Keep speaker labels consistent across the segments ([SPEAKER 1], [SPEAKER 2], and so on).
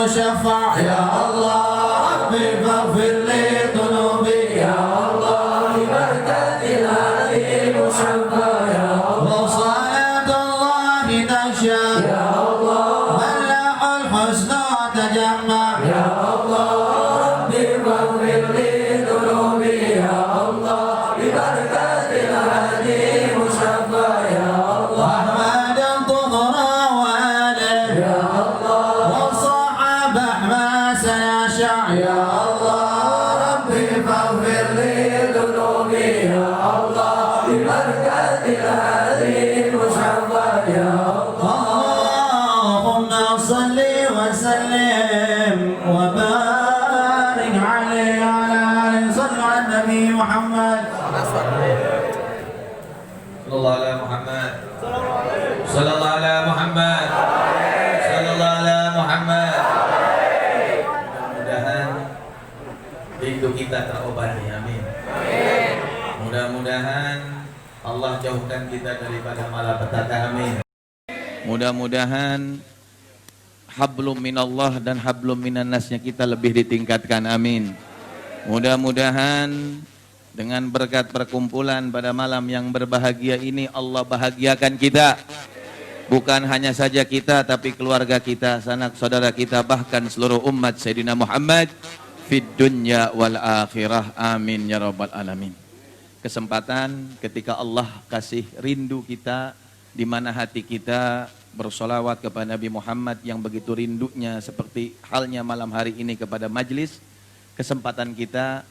[SPEAKER 1] المشفع يا الله ربي فاغفر لي ذنوبي يا الله ببركة الهادي المشفع يا الله وصلاة الله تغشى يا الله ملاح الحسن تجمع يا الله ربي فاغفر لي ذنوبي يا الله ببركة الهادي المشفع يا الله أحمد طهرا وآله يا الله والصحابة ما سيشاء يا الله ربي فاغفر لي ذنوبي يا الله ببركة الهادي المشفع يا الله اللهم صل وسلم وبارك عليه وعلى آله صلى على النبي محمد
[SPEAKER 2] Sallallahu ala Muhammad. Sallallahu ala Muhammad. Sallallahu ala Muhammad. Mudah-mudahan rindu kita terobati. Amin. Mudah-mudahan Allah jauhkan kita daripada malapetaka. Amin. Mudah-mudahan hablum minallah dan hablum minan nasnya kita lebih ditingkatkan. Amin. Mudah-mudahan dengan berkat perkumpulan pada malam yang berbahagia ini Allah bahagiakan kita. Bukan hanya saja kita tapi keluarga kita, sanak saudara kita, bahkan seluruh umat Sayyidina Muhammad fid dunya wal akhirah. Amin ya rabbal alamin. Kesempatan ketika Allah kasih rindu kita, di mana hati kita bersolawat kepada Nabi Muhammad yang begitu rindunya seperti halnya malam hari ini kepada majlis. Kesempatan kita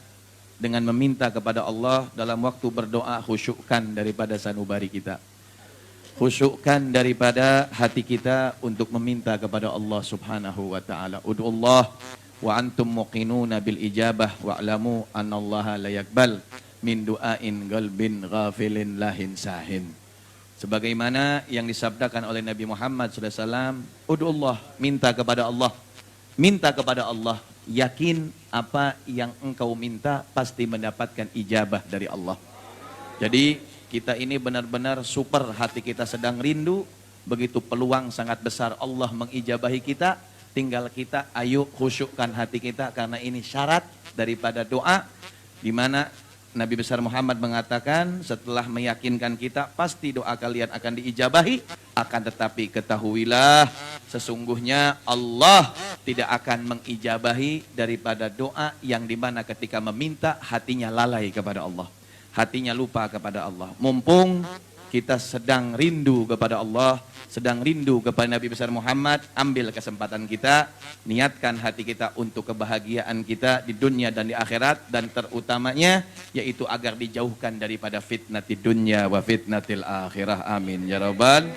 [SPEAKER 2] dengan meminta kepada Allah dalam waktu berdoa, khusyukkan daripada sanubari kita, khusyukkan daripada hati kita untuk meminta kepada Allah subhanahu wa ta'ala. Ud'ullah wa antum muqinuna bil ijabah wa'lamu anallaha la yakbal min du'ain qalbin ghafilin lahin sahin. Sebagaimana yang disabdakan oleh Nabi Muhammad SAW, ud'ullah, minta kepada Allah, minta kepada Allah, yakin apa yang engkau minta pasti mendapatkan ijabah dari Allah. Jadi kita ini benar-benar super, hati kita sedang rindu, begitu peluang sangat besar Allah mengijabahi kita, tinggal kita ayo khusyukkan hati kita karena ini syarat daripada doa, di mana Nabi besar Muhammad mengatakan setelah meyakinkan kita pasti doa kalian akan diijabahi, akan tetapi ketahuilah sesungguhnya Allah tidak akan mengijabahi daripada doa yang dimana ketika meminta hatinya lalai kepada Allah, hatinya lupa kepada Allah. Mumpung kita sedang rindu kepada Allah, sedang rindu kepada Nabi besar Muhammad, ambil kesempatan kita, niatkan hati kita untuk kebahagiaan kita di dunia dan di akhirat, dan terutamanya yaitu agar dijauhkan daripada fitnati dunya wa fitnatil akhirah. Amin ya rabbal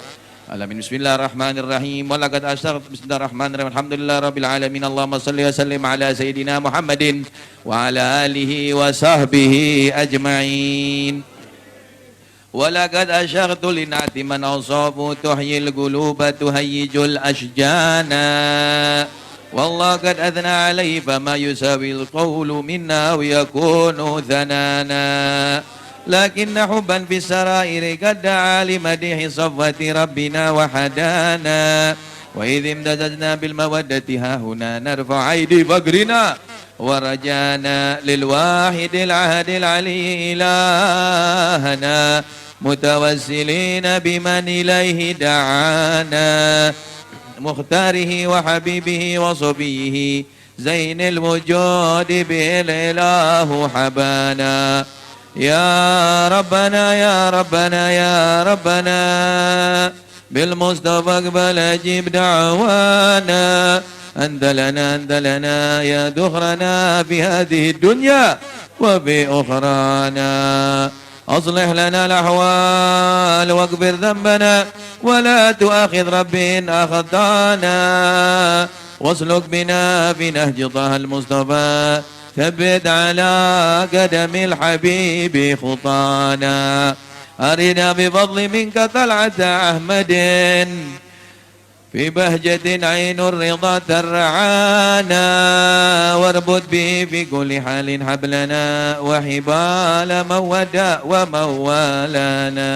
[SPEAKER 2] alamin. Bismillahirrahmanirrahim. Walaqad asyartu bismillahirrahmanirrahim. Alhamdulillahirabbil alamin. Allahumma shalli wa sallim ala sayidina Muhammadin wa ala alihi wa sahbihi ajma'in. ولقد أشرت لنعت من أصاب تحيي القلوب تهيج الأشجانا والله قد أثنى عليه فما يساوي القول منا ويكون ثنانا لكن حبا في السرائر قد دعا لمديح صفوة ربنا وحدانا وإذ امتزجنا بالمودة ها هنا نرفع أيدي فقرنا ورجانا للواحد العهد العلي إلهنا متوسلين بمن إليه دعانا مختاره وحبيبه وصبيه زين الوجود به الإله حبانا يا ربنا يا ربنا يا ربنا بالمصطفى اقبل اجب دعوانا أنت لنا يا دخرنا في هذه الدنيا وفي أخرانا أصلح لنا الأحوال واغفر ذنبنا ولا تؤاخذ رب إن أخطأنا واسلك بنا في نهج طه المصطفى ثبت على قدم الحبيب خطانا أرنا بفضل منك طلعة أحمد في بهجة عين الرضا ترعانا واربط به في كل حال حبلنا وحبال من ودى ومن والانا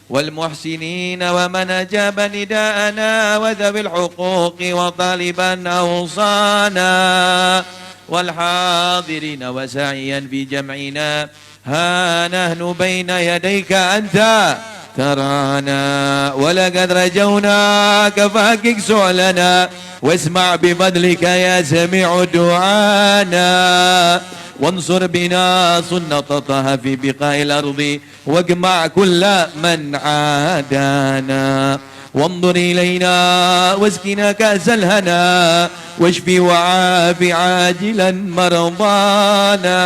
[SPEAKER 2] والمحسنين ومن أجاب نداءنا وذوي الحقوق وطالبا أوصانا والحاضرين وسعيا في جمعنا ها نحن بين يديك أنت ترانا ولقد رجوناك فاكك سؤلنا واسمع بفضلك يا سميع دعانا وانصر بنا سنة طه في بقاع الأرض واجمع كل من عادانا وانظر إلينا واسقنا كأس الهنا واشفي وعاف عاجلا مرضانا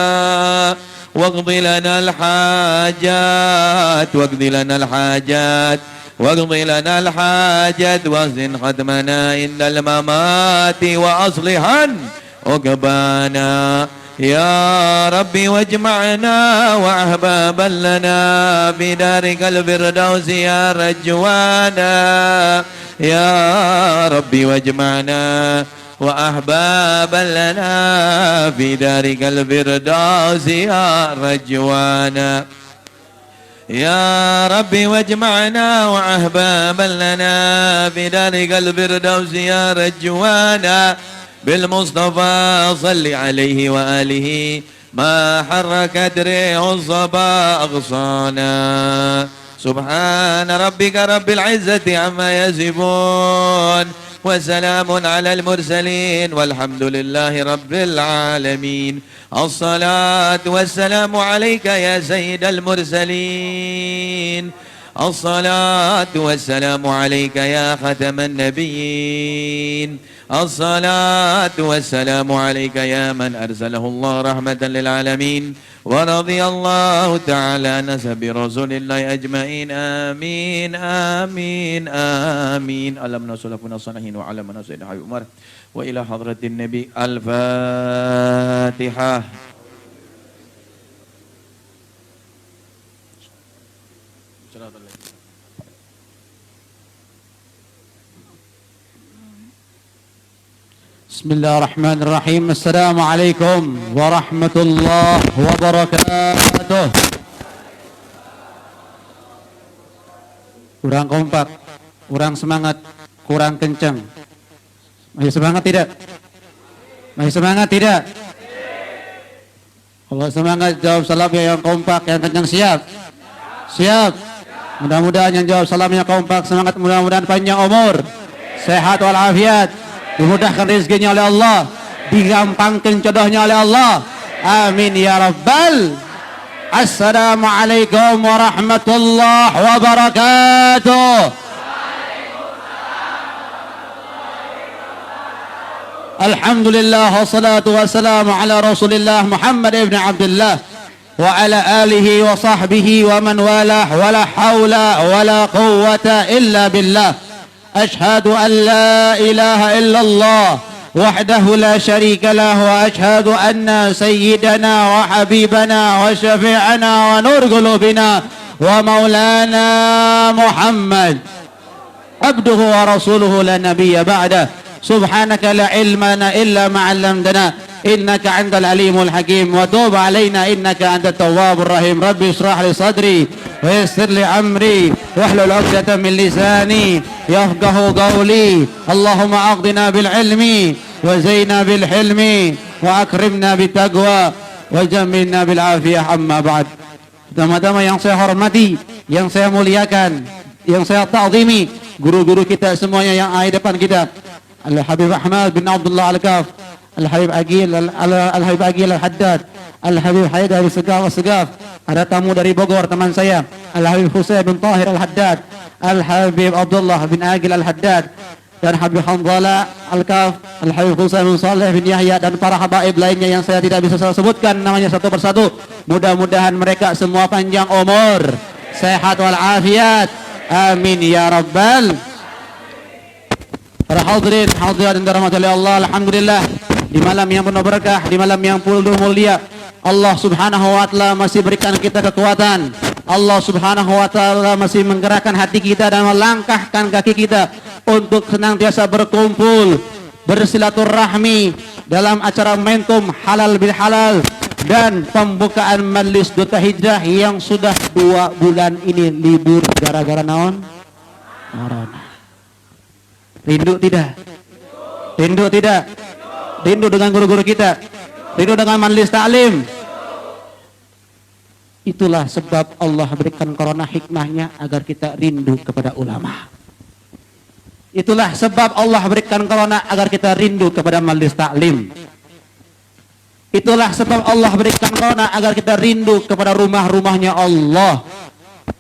[SPEAKER 2] واقض لنا الحاجات واقض لنا الحاجات واحسن ختمنا عند الممات وأصلحا عقبانا يا ربي واجمعنا وأحبابا لنا في دارك الفردوس يا رجوانا يا ربي واجمعنا وأحبابا لنا في دارك الفردوس يا رجوانا يا ربي واجمعنا وأحبابا لنا في دارك الفردوس يا رجوانا بالمصطفى صل عليه وآله ما حركت ريح الصبا أغصانا سبحان ربك رب العزة عما يصفون وسلام على المرسلين والحمد لله رب العالمين الصلاة والسلام عليك يا سيد المرسلين الصلاة والسلام عليك يا ختم النبيين الصلاة والسلام عليك يا من أرسله الله رحمة للعالمين ورضي الله تعالى عن سبي رسول الله أجمعين آمين آمين آمين اللهم صل على الصالحين وعلى من سيدنا حبيب عمر وإلى حضرة النبي الفاتحة.
[SPEAKER 3] بسم الله الرحمن الرحيم. السلام عليكم ورحمة الله وبركاته. Kurang kompak, kurang semangat, kurang kencang. Masih semangat tidak? Masih semangat tidak? Kalau semangat jawab salamnya yang kompak, yang kencang. Siap? Siap? Mudah-mudahan yang jawab salamnya kompak, semangat, mudah-mudahan panjang umur, sehat walafiat, dimudahkan rezekinya oleh Allah, digampangkan jodohnya oleh Allah. Amin ya rabbal. Assalamualaikum warahmatullahi wabarakatuh. Alhamdulillah wassalatu wassalamu ala Rasulillah Muhammad ibn Abdullah wa ala alihi wa sahbihi wa man walah wa la hawla wa la quwwata illa billah. أشهد أن لا إله إلا الله وحده لا شريك له وأشهد أن سيدنا وحبيبنا وشفيعنا ونور قلوبنا ومولانا محمد عبده ورسوله لا نبي بعده. سبحانك لا علم لنا إلا ما علمتنا إنك أنت العليم الحكيم وتوب علينا إنك أنت التواب الرحيم. ربي اشرح لي صدري ويسر لي أمري واحلل عقدة من لساني يفقه قولي. اللهم أغضنا بالعلم وزينا بالحلم وأكرمنا بالتقوى وجملنا بالعافية. أما بعد, teman-teman yang saya hormati, yang saya muliakan, yang saya ta'zimi, guru-guru kita semuanya yang ada di depan kita, Al-Habib Ahmad bin Abdullah Al-Kaf, Al-Habib Agil Al-Haddad, Al-Habib Haidar Al-Segaf. Ada tamu dari Bogor, teman saya, Al-Habib Husain bin Tahir Al-Haddad, Al-Habib Abdullah bin Agil Al-Haddad, dan Habib Hamzala Al-Kaf, Al-Habib Husain bin Saleh bin Yahya, dan para habaib lainnya yang saya tidak bisa sebutkan namanya satu persatu. Mudah-mudahan mereka semua panjang umur, sehat walafiat. Amin ya rabbal. Para hadirin hadirat yang dirahmati oleh Allah, alhamdulillah, di malam yang penuh berkah, di malam yang penuh mulia, Allah subhanahu wa ta'ala masih berikan kita kekuatan. Allah subhanahu wa ta'ala masih menggerakkan hati kita dan melangkahkan kaki kita untuk senantiasa berkumpul, bersilaturahmi dalam acara momentum halal bil halal, dan pembukaan Majelis Duta Hijrah yang sudah 2 bulan ini libur gara-gara naon? Corona. Rindu tidak? Rindu tidak? Rindu dengan guru-guru kita? Rindu dengan Majelis Ta'lim? Itulah sebab Allah berikan corona hikmahnya agar kita rindu kepada ulama. Itulah sebab Allah berikan corona agar kita rindu kepada Majelis Ta'lim. Itulah sebab Allah berikan corona agar kita rindu kepada rumah-rumahnya Allah.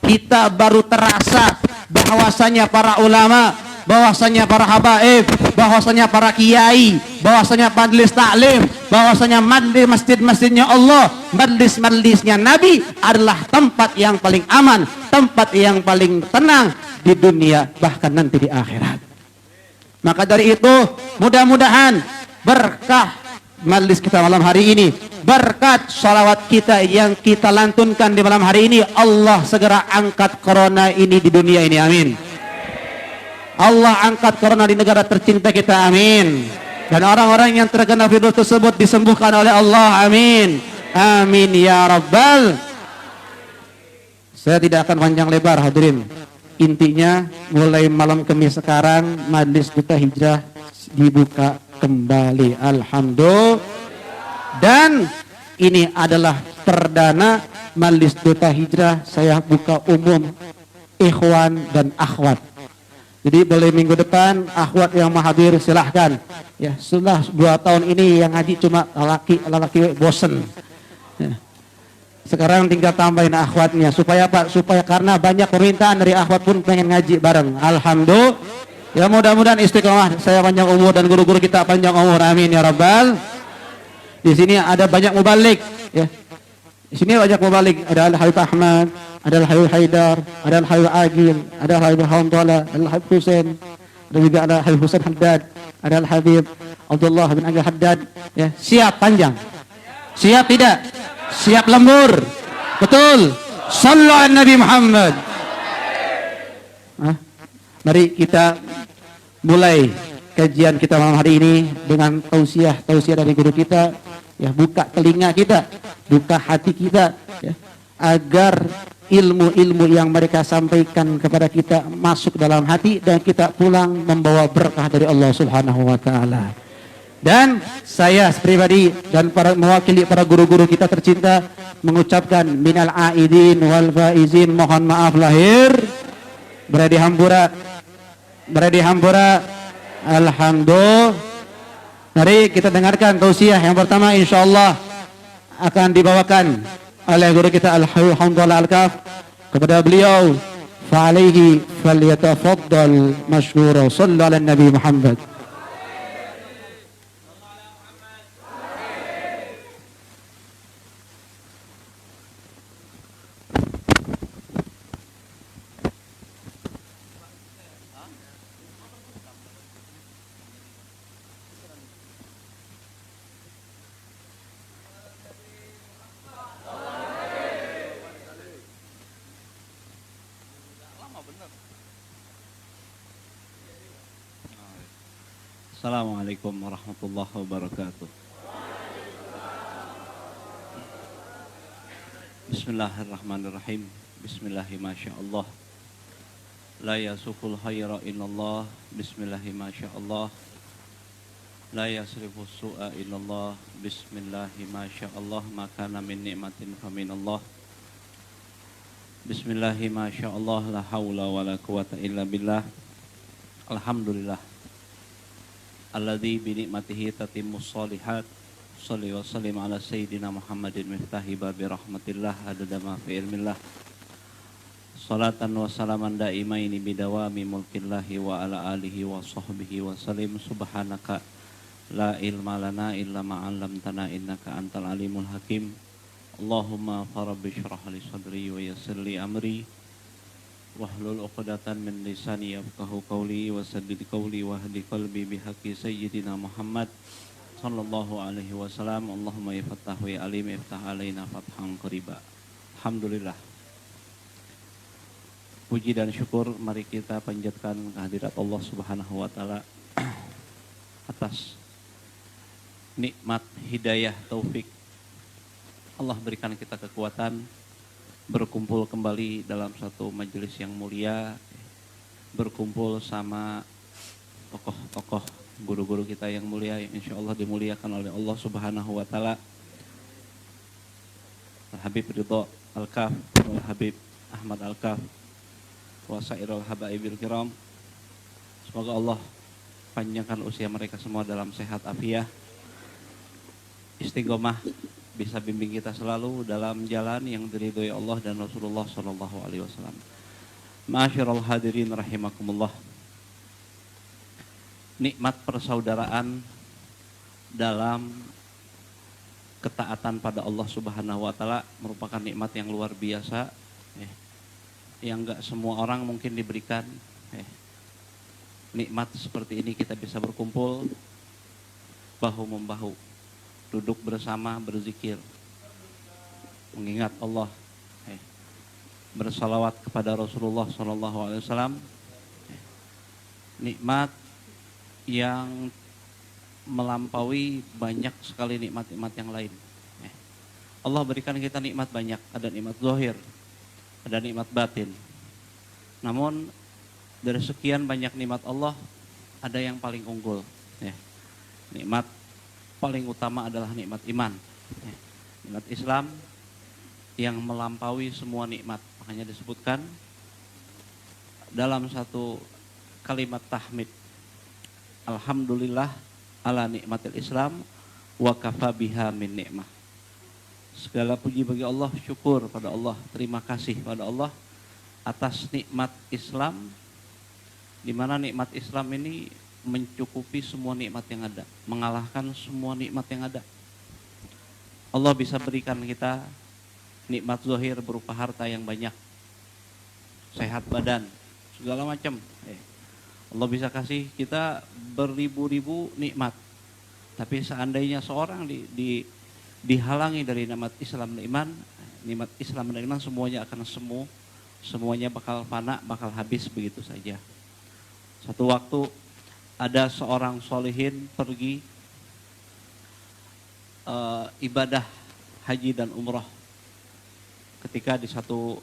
[SPEAKER 3] Kita baru terasa bahwasanya para ulama, bahwasanya para habaib, bahwasanya para kiai, bahwasanya majelis taklim, bahwasanya masjid-masjidnya Allah, majlis-majlisnya Nabi adalah tempat yang paling aman, tempat yang paling tenang di dunia bahkan nanti di akhirat. Maka dari itu mudah-mudahan berkah majlis kita malam hari ini, berkat salawat kita yang kita lantunkan di malam hari ini, Allah segera angkat corona ini di dunia ini, amin. Allah angkat corona di negara tercinta kita, amin. Dan orang-orang yang terkena virus tersebut disembuhkan oleh Allah, amin. Amin ya rabbal. Saya tidak akan panjang lebar hadirin. Intinya mulai malam Kamis sekarang Majelis Duta Hijrah dibuka kembali, alhamdulillah. Dan ini adalah perdana Majelis Duta Hijrah saya buka umum ikhwan dan akhwat. Jadi boleh minggu depan akhwat yang mau hadir silahkan. Ya, setelah 2 tahun ini yang ngaji cuma laki bosen. Ya. Sekarang tinggal tambahin akhwatnya supaya apa? Supaya karena banyak permintaan dari akhwat pun pengen ngaji bareng. Alhamdulillah. Ya mudah-mudahan istiqomah, saya panjang umur dan guru-guru kita panjang umur, amin ya rabbal. Di sini ada banyak mubalik, ya. Di sini banyak mubalik, ada Al-Habib Ahmad, ada Al-Habib Haidar, ada Al-Habib Agil, ada Al-Habib Hamdallah, ada Al-Habib Husain, ada juga ada Al-Habib Husain Haddad, ada Al-Habib Abdullah bin Agil Haddad, ya. Siap panjang? Siap tidak? Siap lembur? Betul. Sallu ala Nabi Muhammad. Mari kita mulai kajian kita malam hari ini dengan tausiah dari guru kita, ya. Buka telinga kita, buka hati kita, ya, agar ilmu-ilmu yang mereka sampaikan kepada kita masuk dalam hati dan kita pulang membawa berkah dari Allah Subhanahu wa taala. Dan saya pribadi dan mewakili para guru-guru kita tercinta mengucapkan minal aidin wal faizin, mohon maaf lahir beradi hampura. Alhamdulillah. Mari kita dengarkan tausiah yang pertama, insyaallah akan dibawakan oleh guru kita Al-Habib Hamdallah Al-Kaf. Kepada beliau, fa alaihi falyatafaddal mashkura. Shallallahu ala Nabi Muhammad.
[SPEAKER 4] Assalamualaikum warahmatullahi wabarakatuh. Bismillahirrahmanirrahim. Bismillahirrahmanirrahim. La yasuful khayra illallah. Bismillahirrahmanirrahim. La yasrifus su'a illallah. Bismillahirrahmanirrahim. Makana min ni'matin faminallah. Bismillahirrahmanirrahim. La hawla wa la quwata illa billah. Alhamdulillah alladzi bi ni'matihi tatimmus shalihat. Shalli wa sallim ala sayyidina Muhammadin miftahi babi rahmatillah adada ma fi ilmillah. Salatan wa salaman daimaini bidawami mulkillahi wa ala alihi wa sahbihi wa sallim. Subhanaka la ilma lana illa ma 'allamtana innaka antal alimul hakim. Allahumma farabbi shrah li sadri wa yassir li amri wahlul 'uqdatan min lisani yafqahu qawli wa saddid qawli wa hdi qalbi bihaqqi sayyidina Muhammad sallallahu alaihi wasallam. Allahumma ya fattahu ya alim iftah alaina fathan qariba. Alhamdulillah. Puji dan syukur mari kita panjatkan kehadirat Allah Subhanahu wa taala atas nikmat hidayah taufik Allah berikan kita kekuatan berkumpul kembali dalam satu majelis yang mulia, berkumpul sama tokoh-tokoh guru-guru kita yang mulia, yang insya Allah dimuliakan oleh Allah Subhanahu wa Ta'ala. Al-Habib Ridho Al-Kaf, Al-Habib Ahmad Al-Kaf, wa sairul habaibil kiram. Semoga Allah panjangkan usia mereka semua dalam sehat afiah, istiqomah, bisa bimbing kita selalu dalam jalan yang diridhoi Allah dan Rasulullah sallallahu alaihi wasallam. Ma'asyiral hadirin rahimakumullah. Nikmat persaudaraan dalam ketaatan pada Allah Subhanahu wa Ta'ala merupakan nikmat yang luar biasa, yang enggak semua orang mungkin diberikan. Nikmat seperti ini kita bisa berkumpul bahu-membahu, duduk bersama berzikir, mengingat Allah, bersalawat kepada Rasulullah SAW. Nikmat yang melampaui banyak sekali nikmat-nikmat yang lain. Allah berikan kita nikmat banyak, ada nikmat zahir, ada nikmat batin. Namun dari sekian banyak nikmat Allah, ada yang paling unggul. Nikmat paling utama adalah nikmat iman. Nikmat Islam yang melampaui semua nikmat. Makanya disebutkan dalam satu kalimat tahmid, alhamdulillah ala nikmatil Islam wa kafa biha min nikmah. Segala puji bagi Allah, syukur pada Allah, terima kasih pada Allah atas nikmat Islam, di mana nikmat Islam ini mencukupi semua nikmat yang ada, mengalahkan semua nikmat yang ada. Allah bisa berikan kita nikmat zahir berupa harta yang banyak, sehat badan, segala macam. Allah bisa kasih kita beribu-ribu nikmat. Tapi seandainya seorang dihalangi dari nikmat Islam dan iman, nikmat Islam dan iman semuanya akan semu, semuanya bakal fana, bakal habis begitu saja. Satu waktu ada seorang solihin pergi ibadah haji dan umrah. Ketika di satu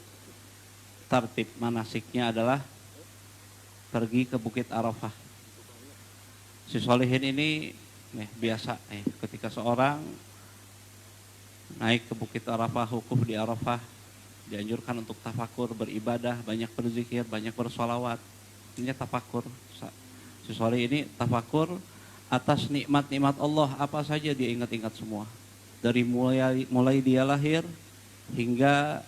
[SPEAKER 4] tartib manasiknya adalah pergi ke Bukit Arafah. Si solihin ini biasa ketika seorang naik ke Bukit Arafah, wukuf di Arafah, dianjurkan untuk tafakur, beribadah, banyak berzikir, banyak bersolawat. Ini tafakur. Si solih ini tafakur atas nikmat-nikmat Allah, apa saja dia ingat-ingat semua. Dari mulai dia lahir hingga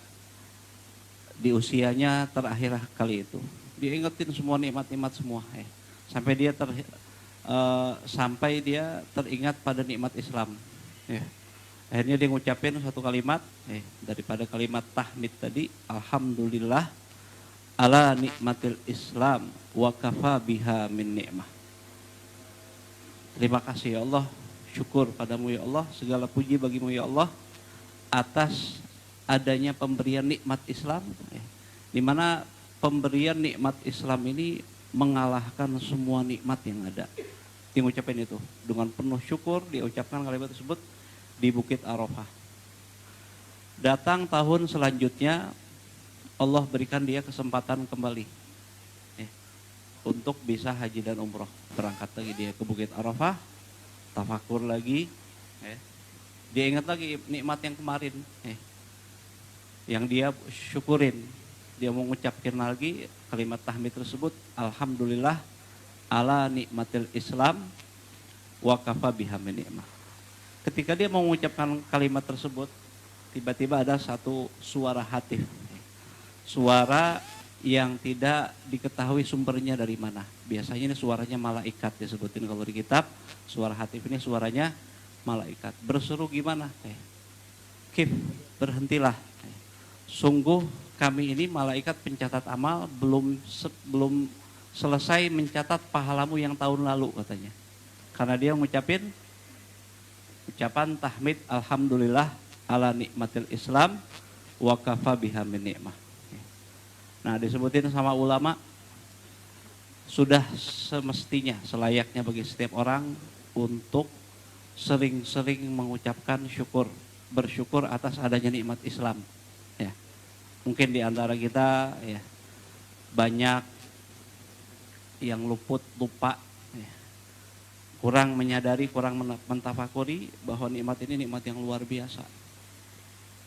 [SPEAKER 4] di usianya terakhir kali itu. Dia ingetin semua nikmat-nikmat semua. Sampai dia teringat pada nikmat Islam. Akhirnya dia ngucapin satu kalimat, daripada kalimat tahmid tadi, alhamdulillah ala nikmatil Islam wa kafa biha min ni'mah. Terima kasih ya Allah, syukur padamu ya Allah, segala puji bagimu ya Allah atas adanya pemberian nikmat Islam, di mana pemberian nikmat Islam ini mengalahkan semua nikmat yang ada. Dia mengucapkan itu dengan penuh syukur, dia ucapkan kalimat tersebut di Bukit Arafah. Datang tahun selanjutnya, Allah berikan dia kesempatan kembali untuk bisa haji dan umroh. Berangkat lagi dia ke Bukit Arafah, tafakur lagi, dia ingat lagi nikmat yang kemarin, yang dia syukurin. Dia mengucapkan lagi kalimat tahmid tersebut, alhamdulillah ala nikmatil Islam wa kafa biha min ni'mah. Ketika dia mengucapkan kalimat tersebut, tiba-tiba ada satu suara hatif. Suara yang tidak diketahui sumbernya dari mana. Biasanya ini suaranya malaikat disebutin kalau di kitab. Suara hatif ini suaranya malaikat. Berseru gimana? Kif, berhentilah. Sungguh kami ini malaikat pencatat amal belum selesai mencatat pahalamu yang tahun lalu katanya. Karena dia mengucapin ucapan tahmid alhamdulillah ala nikmatil Islam wa kafa biha min ni'mah. Nah, disebutin sama ulama, sudah semestinya, selayaknya bagi setiap orang untuk sering-sering mengucapkan syukur bersyukur atas adanya nikmat Islam. Ya. Mungkin di antara kita ya banyak yang lupa, ya. Kurang menyadari, kurang mentafakuri bahwa nikmat ini nikmat yang luar biasa.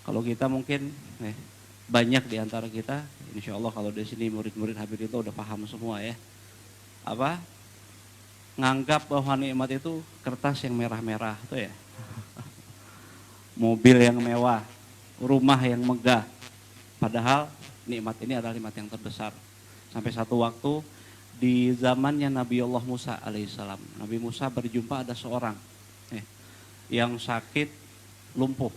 [SPEAKER 4] Kalau kita mungkin banyak di antara kita, insya Allah kalau di sini murid-murid Habib itu udah paham semua ya. Apa? Nganggap bahwa nikmat itu kertas yang merah-merah tuh ya. Mobil yang mewah, rumah yang megah. Padahal nikmat ini adalah nikmat yang terbesar. Sampai satu waktu di zamannya Nabi Allah Musa alaihissalam, Nabi Musa berjumpa ada seorang yang sakit lumpuh.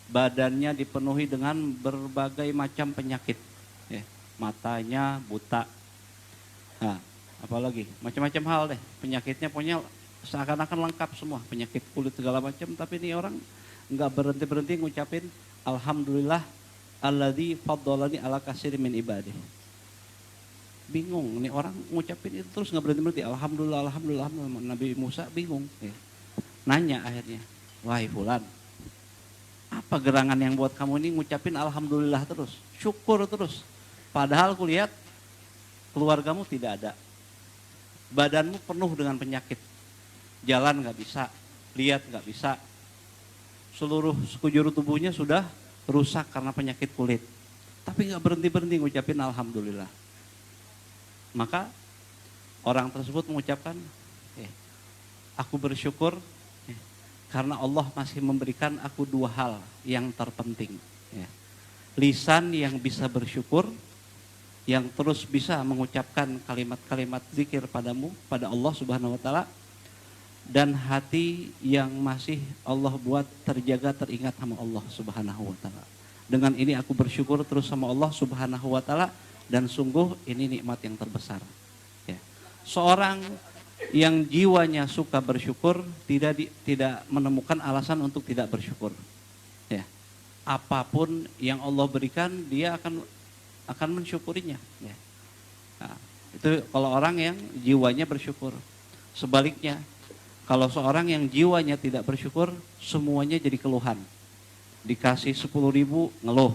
[SPEAKER 4] Badannya dipenuhi dengan berbagai macam penyakit. Matanya buta. Nah, apalagi macam-macam hal deh. Penyakitnya punya seakan-akan lengkap semua. Penyakit kulit segala macam. Tapi ini orang nggak berhenti-berhenti ngucapin Alhamdulillah alladzi faddalani ala katsirin min ibadih. Bingung, ini orang ngucapin itu terus nggak berhenti-berhenti. Alhamdulillah, alhamdulillah, alhamdulillah. Nabi Musa bingung. Nanya akhirnya, wahai fulan, apa gerangan yang buat kamu ini ngucapin alhamdulillah terus, syukur terus. Padahal kulihat keluargamu tidak ada. Badanmu penuh dengan penyakit. Jalan nggak bisa, lihat nggak bisa. Seluruh sekujur tubuhnya sudah rusak karena penyakit kulit. Tapi nggak berhenti-berhenti ngucapin alhamdulillah. Maka orang tersebut mengucapkan, aku bersyukur karena Allah masih memberikan aku dua hal yang terpenting. Lisan yang bisa bersyukur, yang terus bisa mengucapkan kalimat-kalimat zikir padamu, pada Allah Subhanahu wa Ta'ala, dan hati yang masih Allah buat terjaga, teringat sama Allah Subhanahu wa Ta'ala. Dengan ini aku bersyukur terus sama Allah Subhanahu wa Ta'ala, dan sungguh ini nikmat yang terbesar. Seorang yang jiwanya suka bersyukur tidak menemukan alasan untuk tidak bersyukur. Apapun yang Allah berikan, dia akan mensyukurinya. Nah, itu kalau orang yang jiwanya bersyukur. Sebaliknya, kalau seorang yang jiwanya tidak bersyukur, semuanya jadi keluhan. Dikasih 10.000 ngeluh,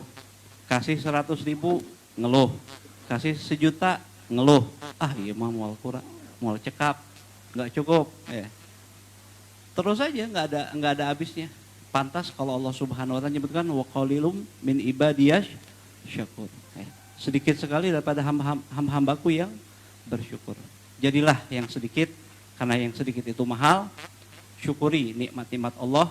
[SPEAKER 4] kasih 100.000 ngeluh, kasih 1 juta ngeluh. Iya mah mual kurang, mual cekap, nggak cukup. Terus aja nggak ada habisnya. Pantas kalau Allah Subhanahu wa Ta'ala menyebutkan wa qalilum min ibadiyas syakur. Sedikit sekali daripada hamba-hambaku yang bersyukur. Jadilah yang sedikit, karena yang sedikit itu mahal. Syukuri nikmat-nikmat Allah.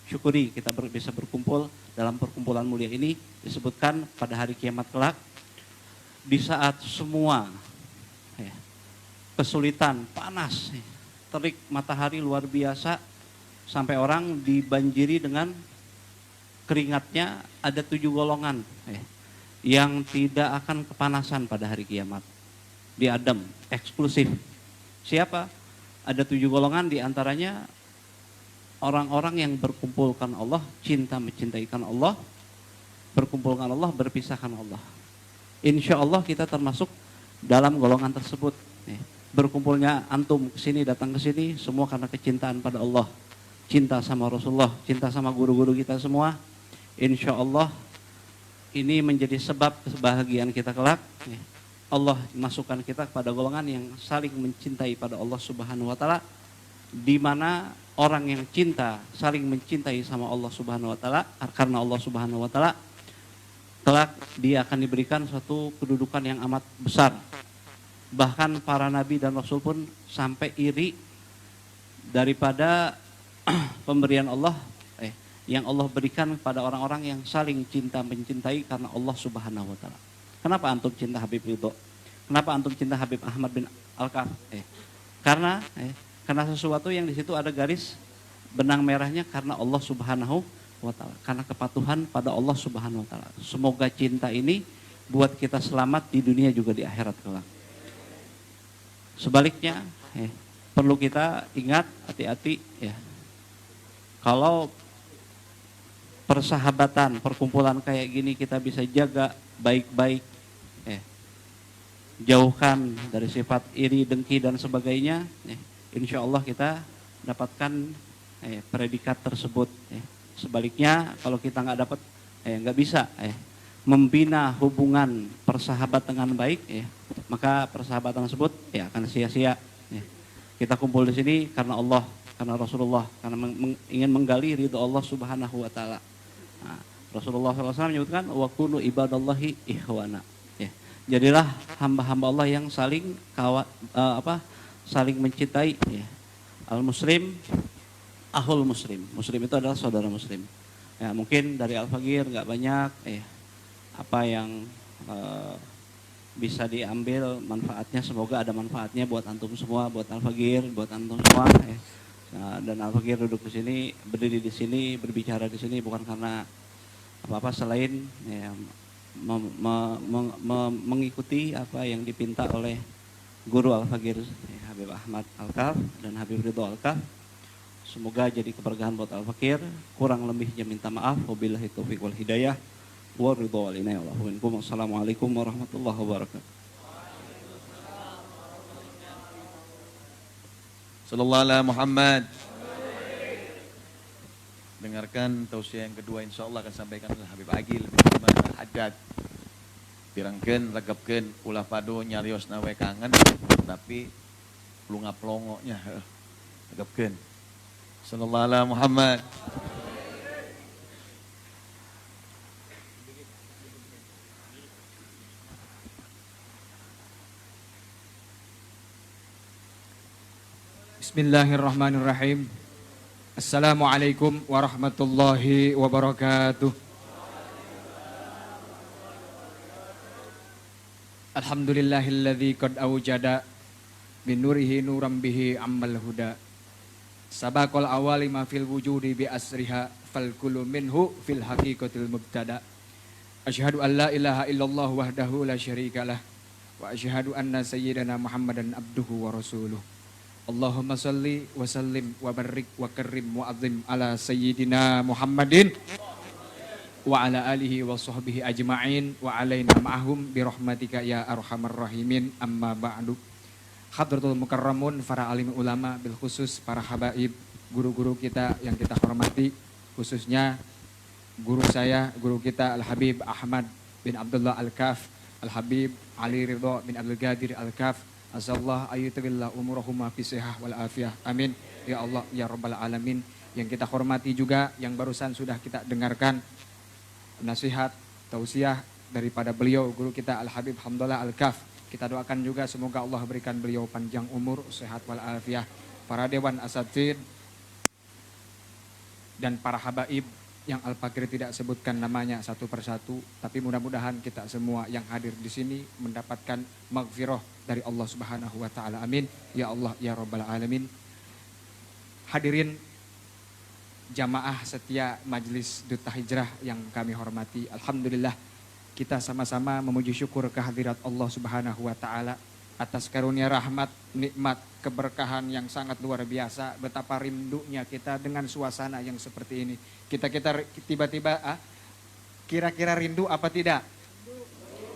[SPEAKER 4] Syukuri kita bisa berkumpul dalam perkumpulan mulia ini. Disebutkan pada hari kiamat kelak, di saat semua kesulitan, panas, terik matahari luar biasa, sampai orang dibanjiri dengan keringatnya, ada 7 golongan yang tidak akan kepanasan pada hari kiamat. Diadem, eksklusif. Siapa? Ada 7 golongan, diantaranya orang-orang yang berkumpulkan Allah, cinta mencintaikan Allah, berkumpulkan Allah, berpisahkan Allah. Insya Allah kita termasuk dalam golongan tersebut. Berkumpulnya antum kesini, datang ke sini, semua karena kecintaan pada Allah, cinta sama Rasulullah, cinta sama guru-guru kita semua. Insya Allah ini menjadi sebab kebahagiaan kita kelak. Allah masukkan kita kepada golongan yang saling mencintai pada Allah Subhanahu wa Ta'ala, di mana orang yang cinta saling mencintai sama Allah Subhanahu wa Ta'ala, karena Allah Subhanahu wa Ta'ala, kelak dia akan diberikan suatu kedudukan yang amat besar. Bahkan para nabi dan rasul pun sampai iri daripada pemberian Allah yang Allah berikan kepada orang-orang yang saling cinta mencintai karena Allah Subhanahu wa Ta'ala. Kenapa antum cinta Habib Ridho? Kenapa antum cinta Habib Ahmad bin Al-Kaf? Karena sesuatu yang di situ ada garis benang merahnya, karena Allah Subhanahu wa Ta'ala, karena kepatuhan pada Allah Subhanahu wa Ta'ala. Semoga cinta ini buat kita selamat di dunia juga di akhirat kelak. Sebaliknya, perlu kita ingat, hati-hati ya. Kalau persahabatan, perkumpulan kayak gini kita bisa jaga baik-baik, jauhkan dari sifat iri, dengki dan sebagainya, insya Allah kita dapatkan predikat tersebut, Sebaliknya kalau kita nggak dapat, nggak bisa membina hubungan persahabatan dengan baik, maka persahabatan tersebut akan sia-sia. Kita kumpul di sini karena Allah, karena Rasulullah, karena ingin menggali ridho Allah Subhanahu wa taala. Nah, Rasulullah SAW menyebutkan wa kunu ibadallahi ikhwana. Jadilah hamba-hamba Allah yang saling saling mencintai. Al muslim ahul muslim. Muslim itu adalah saudara muslim. Ya, mungkin dari Al-Faqir nggak banyak apa yang bisa diambil manfaatnya, semoga ada manfaatnya buat antum semua, buat Al-Faqir, buat antum semua. Nah, dan Al-Faqir duduk di sini, berdiri di sini, berbicara di sini bukan karena apa-apa selain mengikuti apa yang dipinta oleh guru Al-Faqir Habib Ahmad Al-Kaf dan Habib Ridho Al-Kaf. Semoga jadi keberkahan buat Al-Faqir. Kurang lebihnya minta maaf. Wabillahi taufiq wal hidayah. Wa ridho wal inayah. Wassalamualaikum warahmatullahi wabarakatuh.
[SPEAKER 2] Sallallahu alaihi Muhammad. Dengarkan tausiah yang kedua, insya Allah akan sampaikan oleh Habib Agil bin Ahmad Al-Haddad. Dirangkeun, regepkeun, ulah padu nyarios nawe kangen, tapi pelunga pelongonya regepkeun. Sallallahu alaihi Muhammad.
[SPEAKER 5] Bismillahirrahmanirrahim. Assalamualaikum warahmatullahi wabarakatuh. Alhamdulillahilladzi qad awjada bin nurihi nuram bihi ammal huda. Sabaqal awali ma fil wujudi bi asriha fal kullu minhu fil haqiqatil mubtada. Asyhadu an la ilaha illallah wahdahu la syarikalah wa asyhadu anna sayyidana Muhammadan abduhu wa rasuluh. Allahumma salli wa sallim wa barik wa karim wa azim ala sayyidina Muhammadin wa ala alihi wa sahbihi ajma'in wa alaina ma'ahum bi rahmatika ya arhamar rahimin, amma ba'du. Hadratul mukarramun, para alim ulama, bil khusus para habaib, guru-guru kita yang kita hormati, khususnya guru saya, guru kita Al-Habib Ahmad bin Abdullah Al-Kaf, Al-Habib Ali Ridho bin Abdul Qadir Al-Kaf. Asallahu ayyutillah umurahuma fi sihah wal afiyah. Amin. Ya Allah, ya Rabbal Alamin. Yang kita hormati juga, yang barusan sudah kita dengarkan nasihat, tausiah daripada beliau, guru kita Al-Habib Hamdullah Al-Kaf. Kita doakan juga semoga Allah berikan beliau panjang umur, sehat wal afiyah. Para dewan asatid dan para habaib yang Al-Faqir tidak sebutkan namanya satu persatu, tapi mudah-mudahan kita semua yang hadir di sini mendapatkan maghfirah dari Allah Subhanahu wa taala. Amin. Ya Allah, ya Rabbal Alamin. Hadirin jamaah setia Majelis Duta Hijrah yang kami hormati, alhamdulillah kita sama-sama memuji syukur kehadirat Allah Subhanahu wa taala atas karunia rahmat, nikmat, keberkahan yang sangat luar biasa. Betapa rindunya kita dengan suasana yang seperti ini. Kita tiba-tiba kira-kira rindu apa tidak?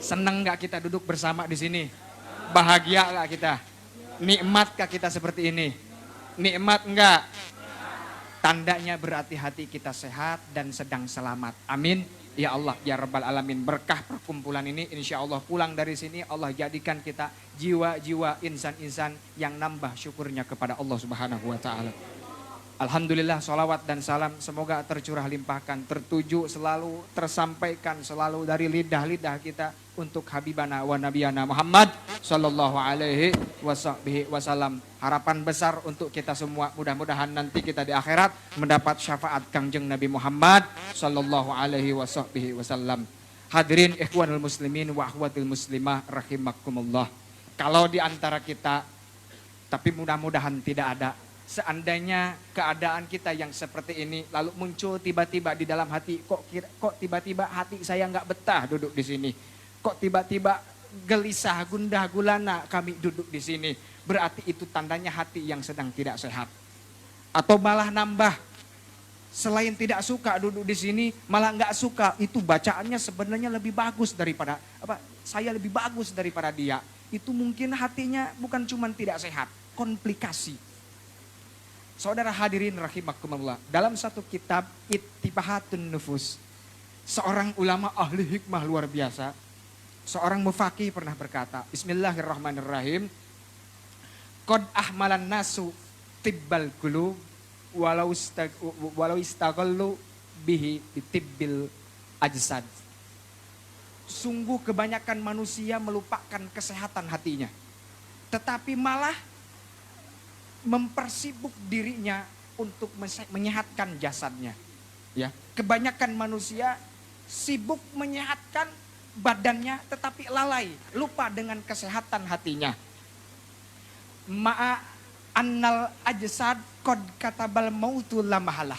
[SPEAKER 5] Senang nggak kita duduk bersama di sini? Bahagia nggak kita? Nikmatkah kita seperti ini? Nikmat enggak? Tandanya berarti hati kita sehat dan sedang selamat. Amin. Ya Allah, ya Rabbal Alamin. Berkah perkumpulan ini insya Allah pulang dari sini Allah jadikan kita jiwa-jiwa insan-insan yang nambah syukurnya kepada Allah Subhanahu wa taala. Alhamdulillah, salawat dan salam semoga tercurah limpahkan, tertuju selalu, tersampaikan selalu dari lidah-lidah kita untuk Habibana wa Nabiyana Muhammad sallallahu alaihi wasallam. Harapan besar untuk kita semua, mudah-mudahan nanti kita di akhirat mendapat syafaat Kangjeng Nabi Muhammad sallallahu alaihi wasallam. Hadirin ikhwanul muslimin wa akhwatul muslimah rahimakumullah. Kalau di antara kita, tapi mudah-mudahan tidak ada, seandainya keadaan kita yang seperti ini lalu muncul tiba-tiba di dalam hati, kok tiba-tiba hati saya nggak betah duduk di sini, kok tiba-tiba gelisah, gundah gulana kami duduk di sini, berarti itu tandanya hati yang sedang tidak sehat. Atau malah nambah, selain tidak suka duduk di sini, malah nggak suka, itu bacaannya sebenarnya lebih bagus daripada saya lebih bagus daripada dia. Itu mungkin hatinya bukan cuma tidak sehat, komplikasi. Saudara hadirin rahimakumullah, dalam satu kitab Ittibahatun Nufus, seorang ulama ahli hikmah luar biasa, seorang mufaqih pernah berkata, Bismillahirrahmanirrahim, Qad ahmalan nasu tibbal qulub walau istaghallu bihi bitibbil ajsad. Sungguh kebanyakan manusia melupakan kesehatan hatinya, tetapi malah mempersibuk dirinya untuk menyehatkan jasadnya. Ya, kebanyakan manusia sibuk menyehatkan badannya tetapi lalai, lupa dengan kesehatan hatinya. Ma'a annal ajsad qad katabal mautu la mahalah.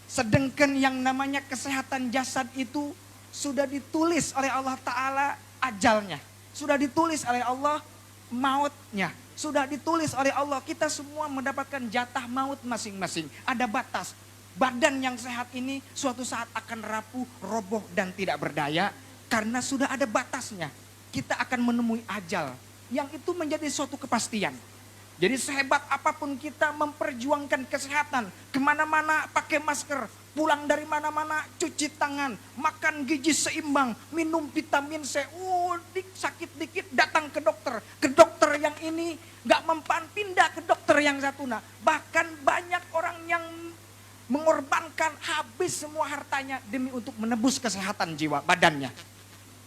[SPEAKER 5] Sedangkan yang namanya kesehatan jasad itu sudah ditulis oleh Allah Ta'ala ajalnya. Sudah ditulis oleh Allah mautnya. Sudah ditulis oleh Allah, kita semua mendapatkan jatah maut masing-masing. Ada batas. Badan yang sehat ini suatu saat akan rapuh, roboh dan tidak berdaya. Karena sudah ada batasnya. Kita akan menemui ajal. Yang itu menjadi suatu kepastian. Jadi sehebat apapun kita memperjuangkan kesehatan, kemana-mana pakai masker, pulang dari mana-mana cuci tangan, makan gizi seimbang, minum vitamin C, sakit dikit datang ke dokter yang ini gak mempan pindah ke dokter yang satu. Nah, bahkan banyak orang yang mengorbankan habis semua hartanya demi untuk menebus kesehatan jiwa badannya.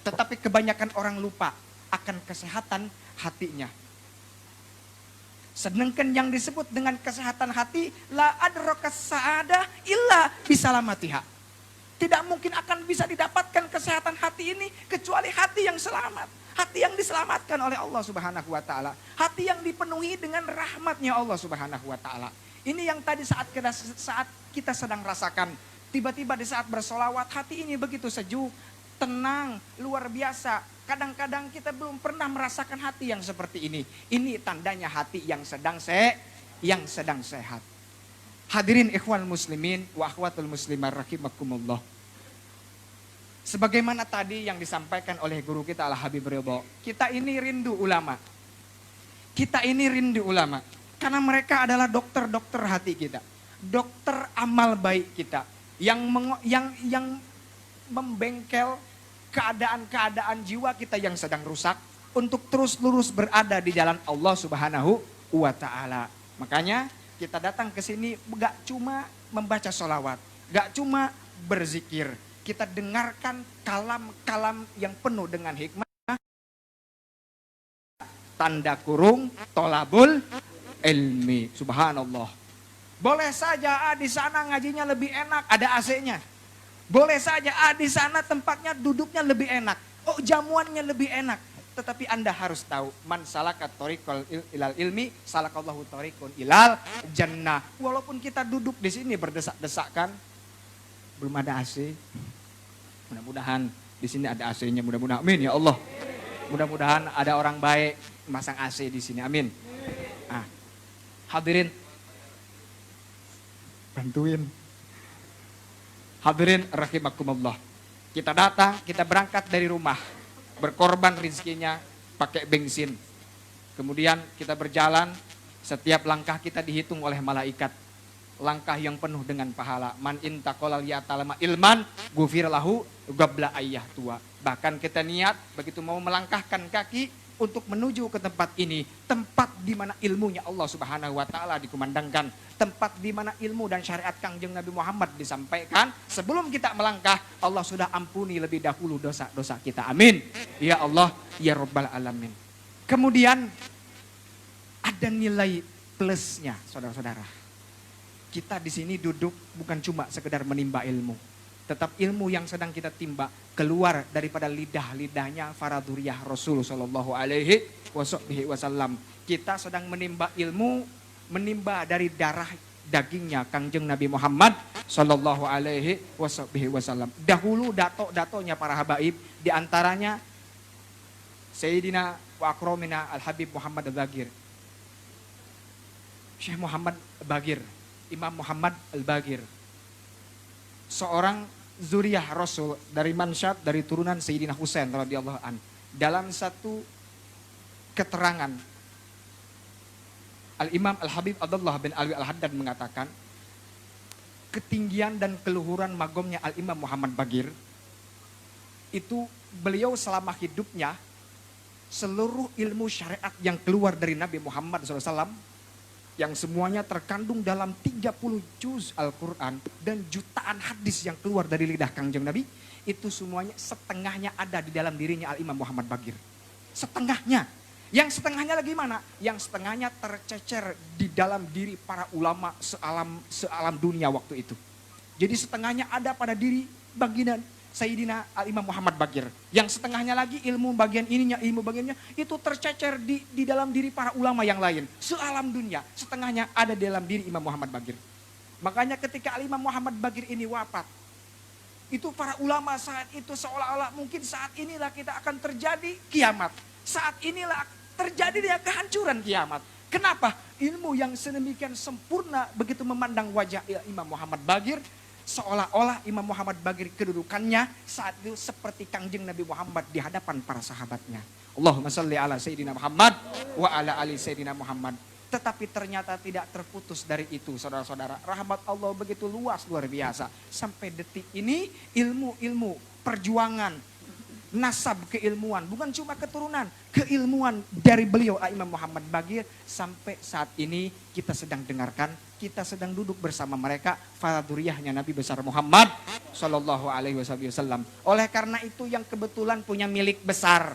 [SPEAKER 5] Tetapi kebanyakan orang lupa akan kesehatan hatinya. Sedangkan yang disebut dengan kesehatan hati, la adrakas sa'adah illa bisalamatiha. Tidak mungkin akan bisa didapatkan kesehatan hati ini kecuali hati yang selamat. Hati yang diselamatkan oleh Allah Subhanahu wa Ta'ala. Hati yang dipenuhi dengan rahmatnya Allah Subhanahu wa Ta'ala. Ini yang tadi saat kita sedang rasakan. Tiba-tiba di saat bersolawat, hati ini begitu sejuk, tenang, luar biasa. Kadang-kadang kita belum pernah merasakan hati yang seperti ini. Ini tandanya hati yang sedang sehat. Hadirin ikhwan muslimin wa akhwatul muslimah rahimakumullah. Sebagaimana tadi yang disampaikan oleh guru kita Al-Habib Ridho, kita ini rindu ulama. Kita ini rindu ulama karena mereka adalah dokter-dokter hati kita. Dokter amal baik kita yang membengkel keadaan-keadaan jiwa kita yang sedang rusak untuk terus lurus berada di jalan Allah Subhanahu wa Ta'ala. Makanya kita datang ke sini gak cuma membaca sholawat, gak cuma berzikir. Kita dengarkan kalam-kalam yang penuh dengan hikmah. Tanda kurung tolabul ilmi. Subhanallah. Boleh saja di sana ngajinya lebih enak, ada AC-nya. Boleh saja di sana tempatnya duduknya lebih enak. Oh, jamuannya lebih enak. Tetapi Anda harus tahu, man salaka thoriqal ilal ilmi, salakallahu thoriqun ilal jannah. Walaupun kita duduk di sini berdesak-desakan, belum ada AC. Mudah-mudahan di sini ada AC-nya, mudah-mudahan. Amin ya Allah. Mudah-mudahan ada orang baik masang AC di sini. Amin. Ah. Hadirin, bantuin. Hadirin rahimakumullah. Kita datang, kita berangkat dari rumah. Berkorban rizkinya pakai bensin. Kemudian kita berjalan, setiap langkah kita dihitung oleh malaikat. Langkah yang penuh dengan pahala. Man intaqala liya'talama ilman ghufir lahu qabla ayyah tua. Bahkan kita niat begitu mau melangkahkan kaki untuk menuju ke tempat ini, tempat di mana ilmunya Allah Subhanahu wa Ta'ala dikumandangkan, tempat di mana ilmu dan syariat Kangjeng Nabi Muhammad disampaikan. Sebelum kita melangkah, Allah sudah ampuni lebih dahulu dosa-dosa kita. Amin. Ya Allah, ya Rabbal Alamin. Kemudian ada nilai plusnya, saudara-saudara. Kita di sini duduk bukan cuma sekedar menimba ilmu, tetap ilmu yang sedang kita timba keluar daripada lidah-lidahnya para dzurriyyah Rasul sallallahu alaihi wasallam. Kita sedang menimba ilmu, menimba dari darah dagingnya Kangjeng Nabi Muhammad sallallahu alaihi wasallam. Dahulu dato-datonya para habaib, di antaranya Sayyidina wa akramina Al-Habib Muhammad Al-Bagir. Syekh Muhammad Al-Bagir, Imam Muhammad Al-Bagir. Seorang zuriyah Rasul dari mansyab dari turunan Sayyidina Husain radhiyallahu an. Dalam satu keterangan Al-Imam Al-Habib Abdullah bin Alwi Al-Haddad mengatakan, ketinggian dan keluhuran magomnya Al-Imam Muhammad Baqir, itu beliau selama hidupnya, seluruh ilmu syariat yang keluar dari Nabi Muhammad SAW, yang semuanya terkandung dalam 30 juz Al-Quran dan jutaan hadis yang keluar dari lidah Kangjeng Nabi, itu semuanya setengahnya ada di dalam dirinya Al-Imam Muhammad Baqir. Setengahnya. Yang setengahnya lagi mana? Yang setengahnya tercecer di dalam diri para ulama sealam dunia waktu itu. Jadi setengahnya ada pada diri baginda Sayyidina Al-Imam Muhammad Baqir. Yang setengahnya lagi ilmu bagian ininya, ilmu bagiannya itu tercecer di dalam diri para ulama yang lain. Sealam dunia, setengahnya ada di dalam diri Imam Muhammad Baqir. Makanya ketika Al-Imam Muhammad Baqir ini wafat, itu para ulama saat itu seolah-olah mungkin saat inilah kita akan terjadi kiamat. Saat inilah terjadi kehancuran kiamat. Kenapa? Ilmu yang sedemikian sempurna begitu memandang wajah Imam Muhammad Baqir, seolah-olah Imam Muhammad Baqir kedudukannya saat itu seperti Kangjeng Nabi Muhammad di hadapan para sahabatnya. Allahumma salli ala Sayyidina Muhammad wa ala ali Sayyidina Muhammad. Tetapi ternyata tidak terputus dari itu, saudara-saudara. Rahmat Allah begitu luas, luar biasa. Sampai detik ini ilmu-ilmu perjuangan, nasab keilmuan, bukan cuma keturunan, keilmuan dari beliau Imam Muhammad Baqir sampai saat ini kita sedang dengarkan, kita sedang duduk bersama mereka, faraduriyahnya Nabi besar Muhammad Sallallahu Alaihi Wasallam. Oleh karena itu yang kebetulan punya milik besar,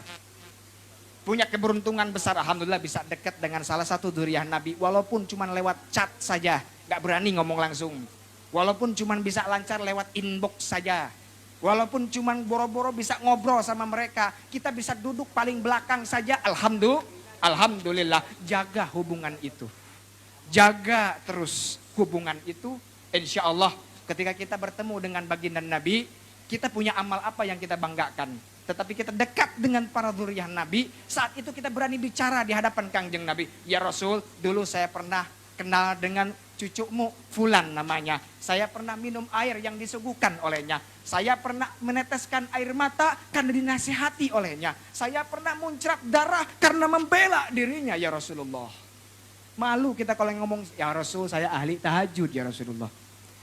[SPEAKER 5] punya keberuntungan besar, alhamdulillah bisa dekat dengan salah satu duriyah Nabi, walaupun cuma lewat chat saja, nggak berani ngomong langsung, walaupun cuma bisa lancar lewat inbox saja. Walaupun cuman boro-boro bisa ngobrol sama mereka, kita bisa duduk paling belakang saja, alhamdulillah, jaga hubungan itu. Jaga terus hubungan itu, insya Allah ketika kita bertemu dengan baginda Nabi, kita punya amal apa yang kita banggakan. Tetapi kita dekat dengan para dzurriyyah Nabi, saat itu kita berani bicara di hadapan Kangjeng Nabi. Ya Rasul, dulu saya pernah kenal dengan cucumu Fulan namanya. Saya pernah minum air yang disuguhkan olehnya. Saya pernah meneteskan air mata karena dinasihati olehnya. Saya pernah muncrat darah karena membela dirinya ya Rasulullah. Malu kita kalau ngomong, ya Rasul saya ahli tahajud ya Rasulullah.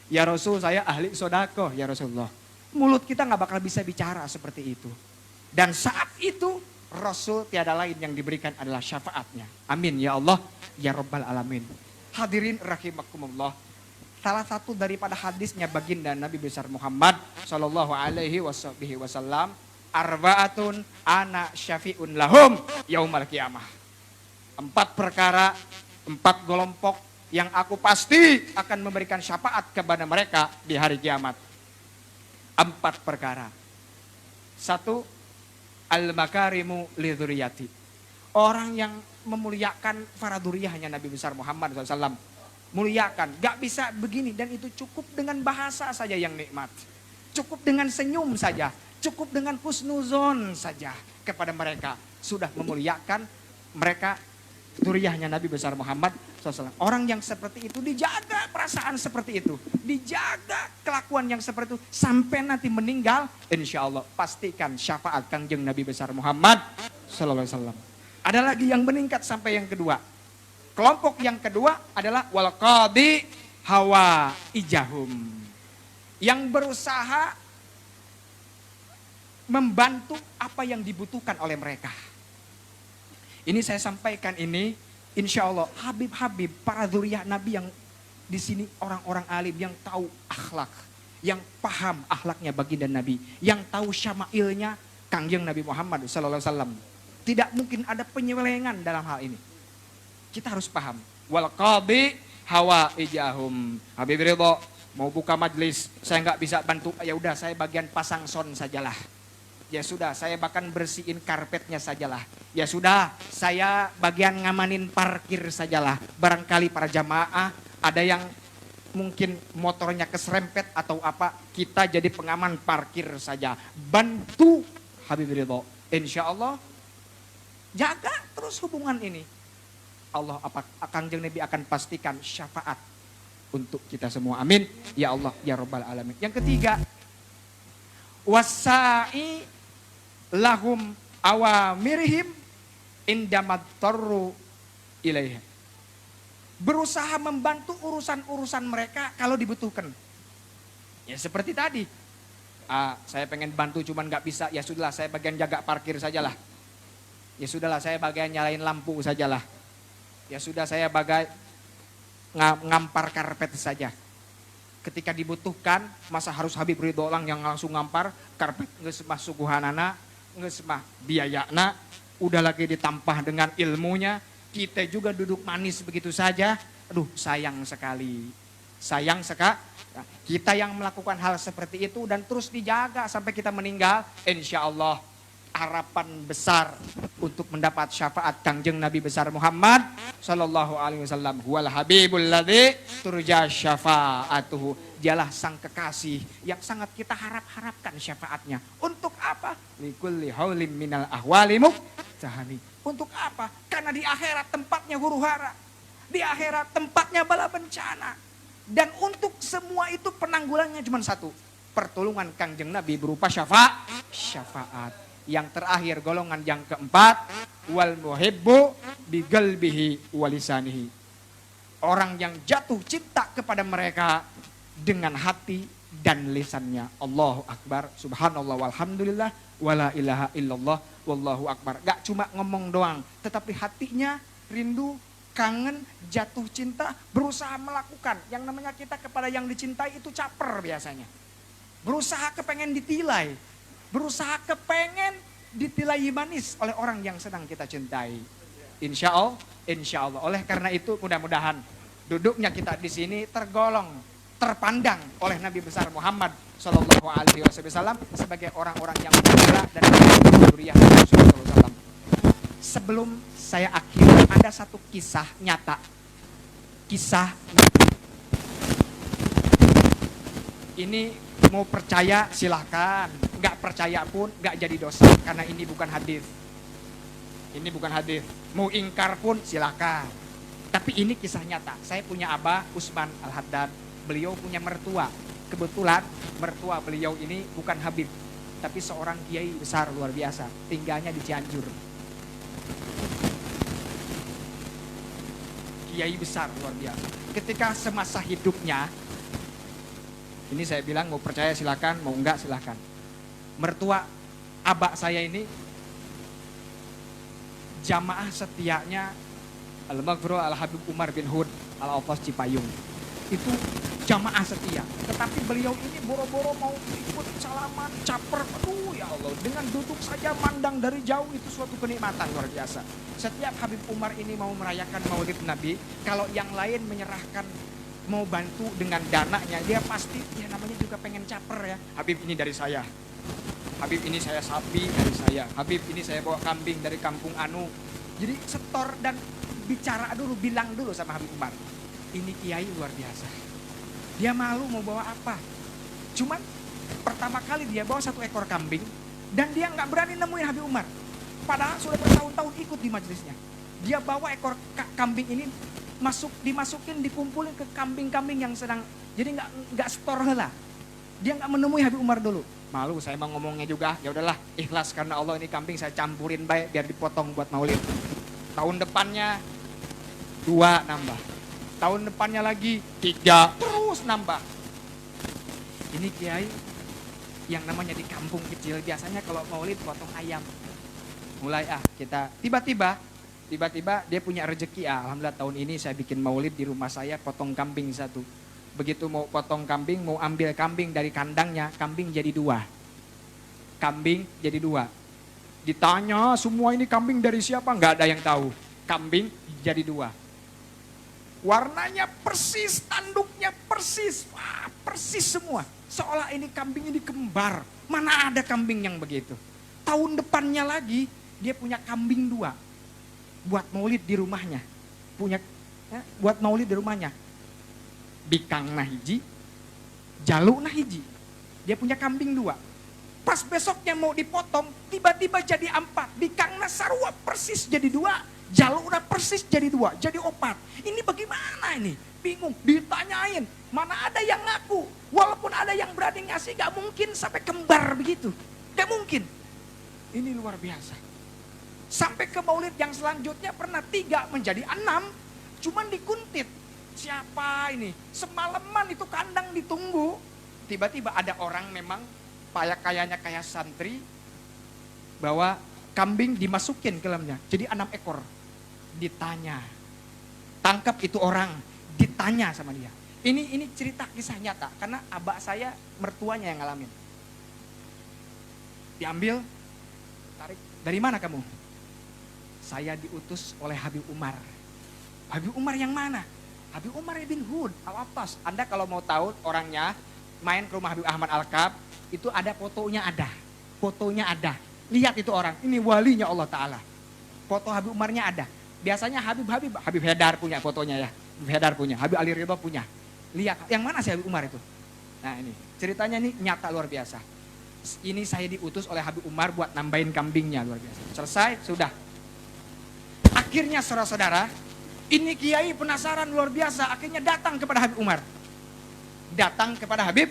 [SPEAKER 5] Ya Rasul saya ahli sodakoh ya Rasulullah. Mulut kita gak bakal bisa bicara seperti itu. Dan saat itu Rasul tiada lain yang diberikan adalah syafaatnya. Amin ya Allah ya Rabbal Alamin. Hadirin rahimakumullah. Salah satu daripada hadisnya baginda Nabi besar Muhammad sallallahu alaihi wasallam, arba'atun ana syafi'un lahum yaumal qiyamah. 4 perkara, 4 kelompok yang aku pasti akan memberikan syafaat kepada mereka di hari kiamat. 4 perkara. 1, al-makarimu li dzurriyyati. Orang yang memuliakan para dzurriyyahnya Nabi besar Muhammad SAW. Muliakan, gak bisa begini, dan itu cukup dengan bahasa saja yang nikmat. Cukup dengan senyum saja, cukup dengan husnuzon saja kepada mereka. Sudah memuliakan mereka dzurriyyahnya Nabi besar Muhammad SAW. Orang yang seperti itu dijaga perasaan seperti itu. Dijaga kelakuan yang seperti itu sampai nanti meninggal. Insya Allah pastikan syafaat Kangjeng Nabi besar Muhammad SAW. Ada lagi yang meningkat sampai yang kedua. Kelompok yang kedua adalah wal qadi hawa ijahum. Yang berusaha membantu apa yang dibutuhkan oleh mereka. Ini saya sampaikan ini, insya Allah Habib-habib para dzurriyyah Nabi yang di sini orang-orang alim yang tahu akhlak, yang paham akhlaknya baginda Nabi, yang tahu syama'ilnya Kangjeng Nabi Muhammad SAW. Tidak mungkin ada penyewelengan dalam hal ini. Kita harus paham. Wal qadi hawa ijahum. Habib Ridho mau buka majlis, saya nggak bisa bantu. Ya udah, saya bagian pasang sound sajalah. Ya sudah, saya bahkan bersihin karpetnya sajalah. Ya sudah, saya bagian ngamanin parkir sajalah. Barangkali para jamaah ada yang mungkin motornya keserempet atau apa, kita jadi pengaman parkir saja. Bantu Habib Ridho. Insya Allah jaga terus hubungan ini. Allah Kangjeng Nabi akan pastikan syafaat untuk kita semua. Amin. Ya Allah, ya Rabbal Alamin. Yang ketiga, wasai lahum awamirhim indamat tarru ilaiha. berusaha membantu urusan-urusan mereka kalau dibutuhkan. Ya seperti tadi, saya pengen bantu cuman nggak bisa, ya sudahlah saya bagian jaga parkir sajalah. Ya sudahlah saya bagian nyalain lampu sajalah. Ya sudah saya bagai ngampar karpet saja. Ketika dibutuhkan, masa harus Habib Ridho Lang yang langsung ngampar karpet, nggak semah suguhanana, nggak semah biayana, udah lagi ditampah dengan ilmunya, kita juga duduk manis begitu saja. Aduh sayang sekali, sayang sekali. Kita yang melakukan hal seperti itu dan terus dijaga sampai kita meninggal, insya Allah harapan besar untuk mendapat syafaat Kangjeng Nabi besar Muhammad sallallahu alaihi wasallam, huwal habibul ladzi turja syafaatuhu. Dialah sang kekasih yang sangat kita harapkan syafaatnya. Untuk apa? Likulli haulim minal ahwali muktahami. Untuk apa? Karena di akhirat tempatnya huru-hara. Di akhirat tempatnya bala bencana. Dan untuk semua itu penanggulannya cuma satu. Pertolongan Kangjeng Nabi berupa syafaat. Yang terakhir golongan yang keempat, wal muhibbu biqalbihi walisanihi. Orang yang jatuh cinta kepada mereka dengan hati dan lisannya. Allahu Akbar, subhanallah walhamdulillah, wala ilaha illallah, wallahu akbar. Gak cuma ngomong doang, tetapi hatinya rindu, kangen, jatuh cinta, berusaha melakukan. Yang namanya kita kepada yang dicintai itu caper biasanya. Berusaha kepengen ditilai, berusaha kepengen ditilai manis oleh orang yang sedang kita cintai. Insya Allah. Oleh karena itu mudah-mudahan duduknya kita di sini terpandang oleh Nabi besar Muhammad Sallallahu Alaihi Wasallam sebagai orang-orang yang mulia dan zuriyah Nabi Sallallahu Alaihi Wasallam. Sebelum saya akhiri, ada satu kisah nyata. Ini mau percaya silahkan, nggak percaya pun nggak jadi dosa karena ini bukan hadis. Ini bukan hadis. Mau ingkar pun silahkan. Tapi ini kisah nyata. Saya punya abah Usman Al-Haddad. Beliau punya mertua. Kebetulan mertua beliau ini bukan Habib, tapi seorang kiai besar luar biasa. Tinggalnya di Cianjur. Kiai besar luar biasa. Ketika semasa hidupnya, ini saya bilang mau percaya silakan, mau enggak silakan. Mertua abah saya ini jamaah setianya Al-Maghfur Al-Habib Umar bin Hud Al-Alfas Cipayung. Itu jamaah setia. Tetapi beliau ini boro-boro mau ikut salaman, caper. Aduh ya Allah, dengan duduk saja mandang dari jauh itu suatu kenikmatan luar biasa. Setiap Habib Umar ini mau merayakan Maulid Nabi, kalau yang lain menyerahkan mau bantu dengan dananya, dia pasti ya namanya juga pengen caper ya. Habib ini dari saya. Habib ini saya sapi dari saya. Habib ini saya bawa kambing dari kampung Anu. Jadi setor dan bicara dulu, bilang dulu sama Habib Umar. Ini kiai luar biasa. Dia malu mau bawa apa. Cuman pertama kali dia bawa 1 ekor kambing dan dia nggak berani nemuin Habib Umar. Padahal sudah bertahun-tahun ikut di majelisnya. Dia bawa ekor kambing ini dimasukin, dikumpulin ke kambing-kambing yang sedang. Jadi nggak setor lah. Dia nggak menemui Habib Umar dulu. Malu saya mau ngomongnya juga. Ya udahlah, ikhlas karena Allah, ini kambing saya campurin baik biar dipotong buat Maulid. Tahun depannya 2 nambah. Tahun depannya lagi 3, terus nambah. Ini kiai yang namanya di kampung kecil biasanya kalau Maulid potong ayam. Mulai kita tiba-tiba dia punya rezeki. Alhamdulillah tahun ini saya bikin Maulid di rumah saya, potong kambing 1. Begitu mau potong kambing, mau ambil kambing dari kandangnya, kambing jadi 2. Kambing jadi 2. Ditanya semua ini kambing dari siapa? Nggak ada yang tahu. Kambing jadi 2. Warnanya persis, tanduknya persis, persis semua. Seolah ini kambing ini kembar. Mana ada kambing yang begitu. Tahun depannya lagi dia punya kambing 2. Buat Maulid di rumahnya. Buat Maulid di rumahnya. Bikang nah hiji, jaluk nah hiji. Dia punya kambing 2. Pas besoknya mau dipotong, tiba-tiba jadi 4. Bikang nah sarua persis jadi 2. Jaluk udah persis jadi 2, jadi 4. Ini bagaimana ini? Bingung, ditanyain. Mana ada yang ngaku? Walaupun ada yang berani ngasih, gak mungkin sampai kembar begitu. Gak mungkin. Ini luar biasa. Sampai ke Maulid yang selanjutnya pernah 3 menjadi 6. cuman dikuntit. Siapa ini? Semalaman itu kandang ditunggu. Tiba-tiba ada orang memang kayaknya kayak santri bawa kambing dimasukin ke dalamnya. Jadi 6 ekor. Ditanya. Tangkap itu orang, ditanya sama dia. Ini cerita kisah nyata karena abah saya mertuanya yang ngalamin. Diambil, tarik. Dari mana kamu? Saya diutus oleh Habib Umar. Habib Umar yang mana? Habib Umar bin Hud Al-Attas. Anda kalau mau tahu orangnya, main ke rumah Habib Ahmad Al-Kab, itu ada fotonya ada. Fotonya ada. Lihat itu orang, ini walinya Allah Ta'ala. Foto Habib Umarnya ada. Biasanya Habib Haidar punya fotonya ya. Habib Haidar punya, Habib Ali Ridho punya. Lihat, yang mana sih Habib Umar itu? Nah ini, ceritanya ini nyata luar biasa. Ini saya diutus oleh Habib Umar buat nambahin kambingnya luar biasa. Selesai, sudah. Akhirnya saudara-saudara, ini kiai penasaran luar biasa. Akhirnya datang kepada Habib Umar. Datang kepada Habib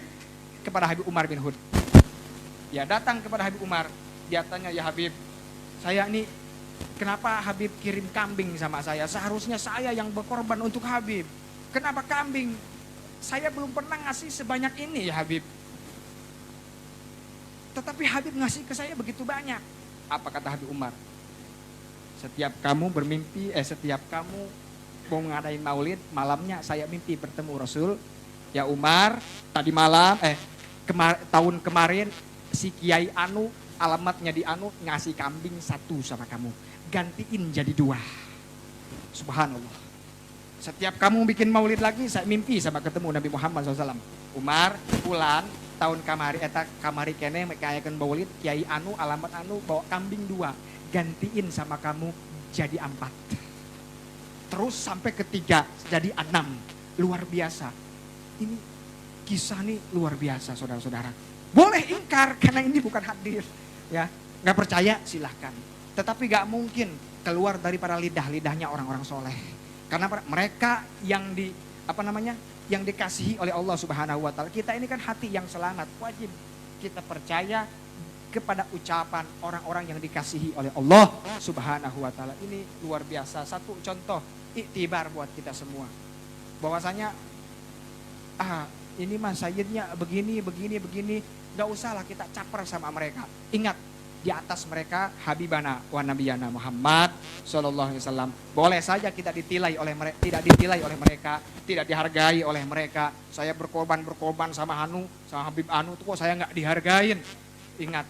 [SPEAKER 5] Umar bin Hud. Ya datang kepada Habib Umar. Dia tanya, ya Habib, saya ini kenapa Habib kirim kambing sama saya? Seharusnya saya yang berkorban untuk Habib. Kenapa kambing? Saya belum pernah ngasih sebanyak ini ya Habib. Tetapi Habib ngasih ke saya begitu banyak. Apa kata Habib Umar? Setiap kamu mau ngadain maulid, malamnya saya mimpi bertemu Rasul. Ya Umar, tadi malam, tahun kemarin si Kiai Anu, alamatnya di Anu, ngasih kambing 1 sama kamu. Gantiin jadi 2. Subhanallah. Setiap kamu bikin maulid lagi, saya mimpi sama ketemu Nabi Muhammad SAW. Umar, pulang, tahun kamari kene mekayakan maulid, Kiai Anu, alamat Anu, bawa kambing 2. Gantiin sama kamu jadi 4. Terus sampai ketiga jadi 6. Luar biasa. Ini kisah nih luar biasa saudara-saudara. Boleh ingkar karena ini bukan hadis. Ya, nggak percaya silahkan. Tetapi nggak mungkin keluar daripada lidahnya orang-orang soleh. Karena mereka yang yang dikasihi oleh Allah Subhanahu Wa Taala. Kita ini kan hati yang selamat, wajib kita percaya kepada ucapan orang-orang yang dikasihi oleh Allah Subhanahu Wa Taala. Ini luar biasa. Satu contoh iktibar buat kita semua. Bahwasanya ini mah sayyidnya begini, nggak usahlah kita caper sama mereka. Ingat, di atas mereka Habibana wa Nabiyana Muhammad sallallahu alaihi wasallam. Boleh saja kita ditilai oleh mereka, tidak ditilai oleh mereka, tidak dihargai oleh mereka. Saya berkorban sama sama Habib Anu, tuh kok saya nggak dihargain. Ingat,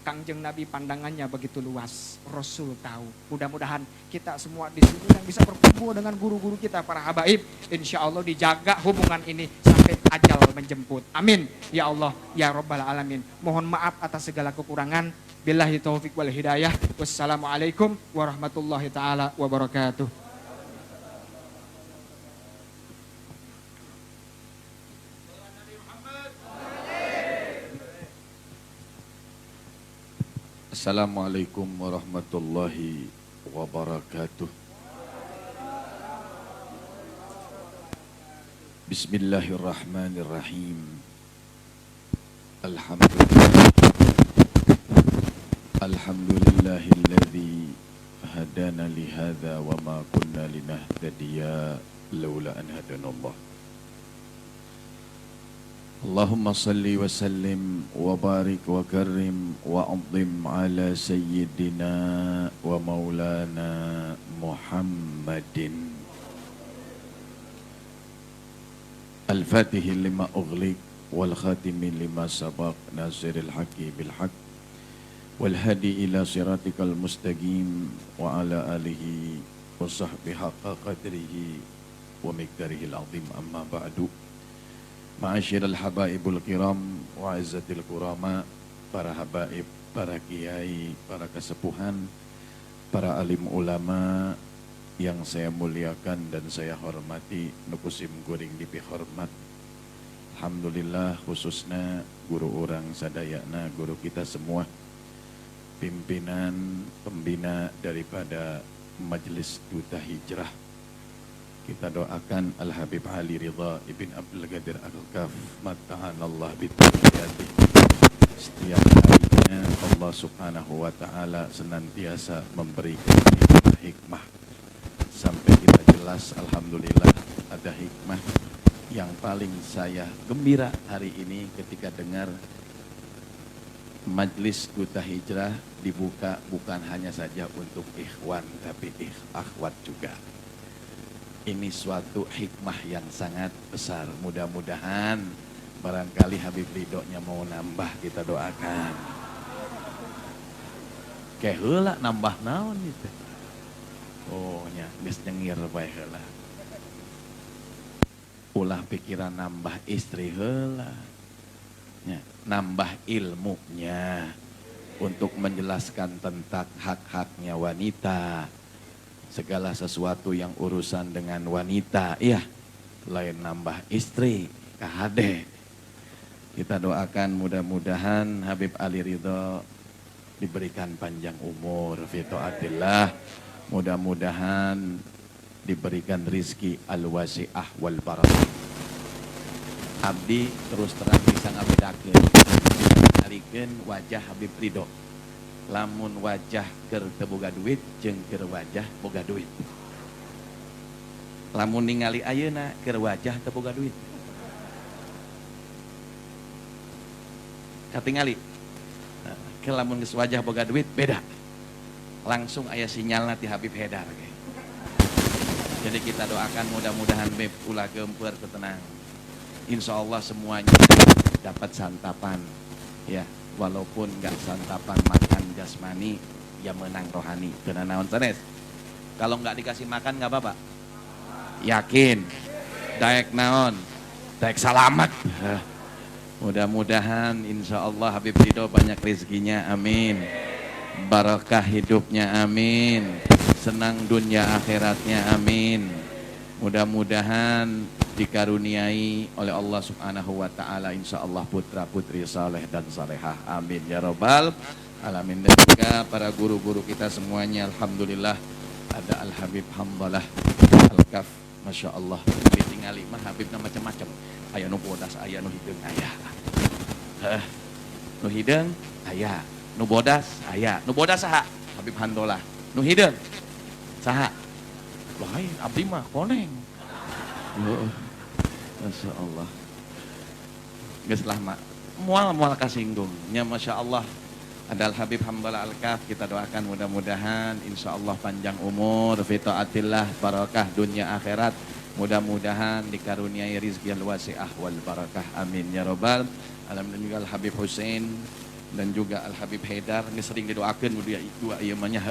[SPEAKER 5] Kangjeng Nabi pandangannya begitu luas, Rasul tahu. Mudah-mudahan kita semua di sini yang bisa berkumpul dengan guru-guru kita, para habaib, insya Allah dijaga hubungan ini sampai ajal menjemput. Amin. Ya Allah, ya Rabbal Alamin. Mohon maaf atas segala kekurangan. Billahi taufiq wal hidayah. Wassalamualaikum warahmatullahi taala wabarakatuh.
[SPEAKER 6] Assalamualaikum warahmatullahi wabarakatuh. Bismillahirrahmanirrahim. Alhamdulillahilladzi hadana lihadza wa ma kunna linahtadiya laula an hadanallah. Allahumma salli wa sallim wa barik wa karim wa azim ala sayyidina wa maulana Muhammadin al-fatihi lima ughliq wal khatimi lima sabaq nasiril haqqi bil haqq wal hadi ila siratikal mustaqim wa ala alihi wa sahbihi haqqa qadrihi wa miqdarihi al-azim. Amma ba'du. Ma'asyiral habaibul kiram wa izzatil kurama, para habaib, para kiai, para kesepuhan, para alim ulama yang saya muliakan dan saya hormati, nukusim guring dipi hormat. Alhamdulillah, khususnya guru orang sadayana, guru kita semua, pimpinan pembina daripada Majelis Duta Hijrah. Kita doakan Al-Habib Ali Ridha Ibn Abdul Qadir Al-Kaf Mata'anallah bitaqiyati. Setiap harinya Allah Subhanahu wa ta'ala senantiasa memberikan hikmah sampai kita jelas jelas alhamdulillah ada hikmah. Yang paling saya gembira hari ini ketika dengar Majlis Duta Hijrah dibuka bukan hanya saja untuk ikhwan tapi akhwat juga. Ini suatu hikmah yang sangat besar. Mudah-mudahan barangkali Habib Ridho-nya mau nambah, kita doakan. Kayak heula nambah naon gitu. Oh nya geus nyengir bae heula. Ulah pikiran nambah istri heula. Ya, nambah ilmunya untuk menjelaskan tentang hak-haknya wanita. Segala sesuatu yang urusan dengan wanita, iya, lain nambah istri, kahade. Kita doakan mudah-mudahan Habib Ali Ridho diberikan panjang umur, fi taatillah. Mudah-mudahan diberikan rizki al-wasi'ah wal barakah. Abdi terus terang bisa ngabedakeun, ngalikeun wajah Habib Ridho. Lamun wajah keur teu boga duit jeung keur wajah boga duit. Lamun ningali ayeuna keur wajah teu boga duit. Katingali. Ke lamun geus wajah boga duit beda. Langsung aya sinyalna ti Habib Haidar ge. Jadi kita doakan mudah-mudahan Beb ulah gempeur tenang. Insya Allah semuanya dapat santapan, ya walaupun nggak santapan makan jasmani, ya menang rohani. Kena naon sanes. Kalau nggak dikasih makan nggak apa-apa. Yakin, daek naon, daek salamat. Mudah-mudahan Insya Allah Habib Ridho banyak rezekinya, amin. Barakah hidupnya, amin. Senang dunia akhiratnya, amin. Mudah-mudahan dikaruniai oleh Allah Subhanahu wa taala insyaallah putra-putri saleh dan salehah, amin ya rabbal alamin. Dan juga para guru-guru kita semuanya, alhamdulillah ada Al Habib Hamdalah Al-Kaf, masya Allah. Ditingali mah Habibna macam-macam, aya nu bodas, aya nu hideung, aya nu hideung, aya nu bodas, aya nu bodas saha Habib Hamdalah, nu hideung saha lain abdi mah koneng. Masya Allah. Geus lah mak mual kasinggung. Ya Masya Allah. Ada Al Habib Hamdalah Al-Kaf, kita doakan mudah-mudahan Insya Allah panjang umur, fi taatillah, barakah dunia akhirat. Mudah-mudahan dikaruniai rizki al-wasi'ah wal barakah, amin ya rabbal alamin. Dan juga Al Habib Hussein dan juga Al Habib Haidar, ini sering didoakan dua ieu mah nya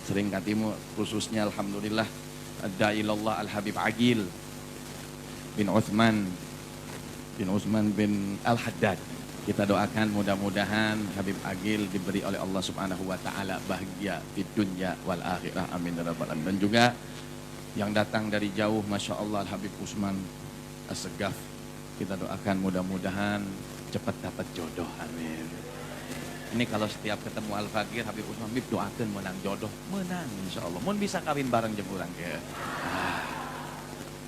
[SPEAKER 6] sering katimu, khususnya alhamdulillah ada ilallah Al Habib Agil bin Uthman bin Al-Haddad. Kita doakan mudah-mudahan Habib Agil diberi oleh Allah Subhanahu wa taala bahagia di dunia wal akhirah, amin ya rabbal alamin. Dan juga yang datang dari jauh, Masya Allah, Habib Usman As-Segaf, kita doakan mudah-mudahan cepat dapat jodoh, amin. Ini kalau setiap ketemu Al-Fakir, Habib Usman, Habib doakan menang jodoh, menang Insya Allah. Mun bisa kawin bareng jeung urang ge.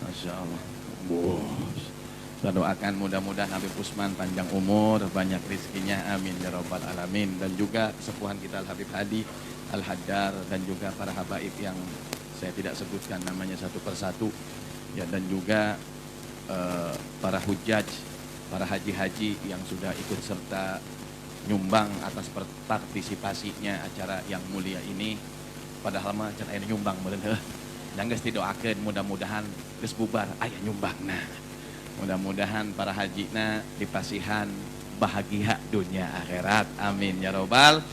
[SPEAKER 6] Masya Allah. Bos. Kita doakan mudah-mudahan Habib Usman panjang umur, banyak rezekinya, amin ya rabbal alamin. Dan juga sepuhan kita Al Habib Hadi Al-Haddar, dan juga para habaib yang saya tidak sebutkan namanya satu persatu, ya, dan juga para hujjaj, para haji-haji yang sudah ikut serta nyumbang atas partisipasinya acara yang mulia ini. Padahal mah can aya nyumbang meureun heuh. Dan geus didoakeun mudah-mudahan geus bubar aya nyumbangna. Mudah-mudahan para hajina dipasihan bahagia dunia akhirat, amin ya rabbal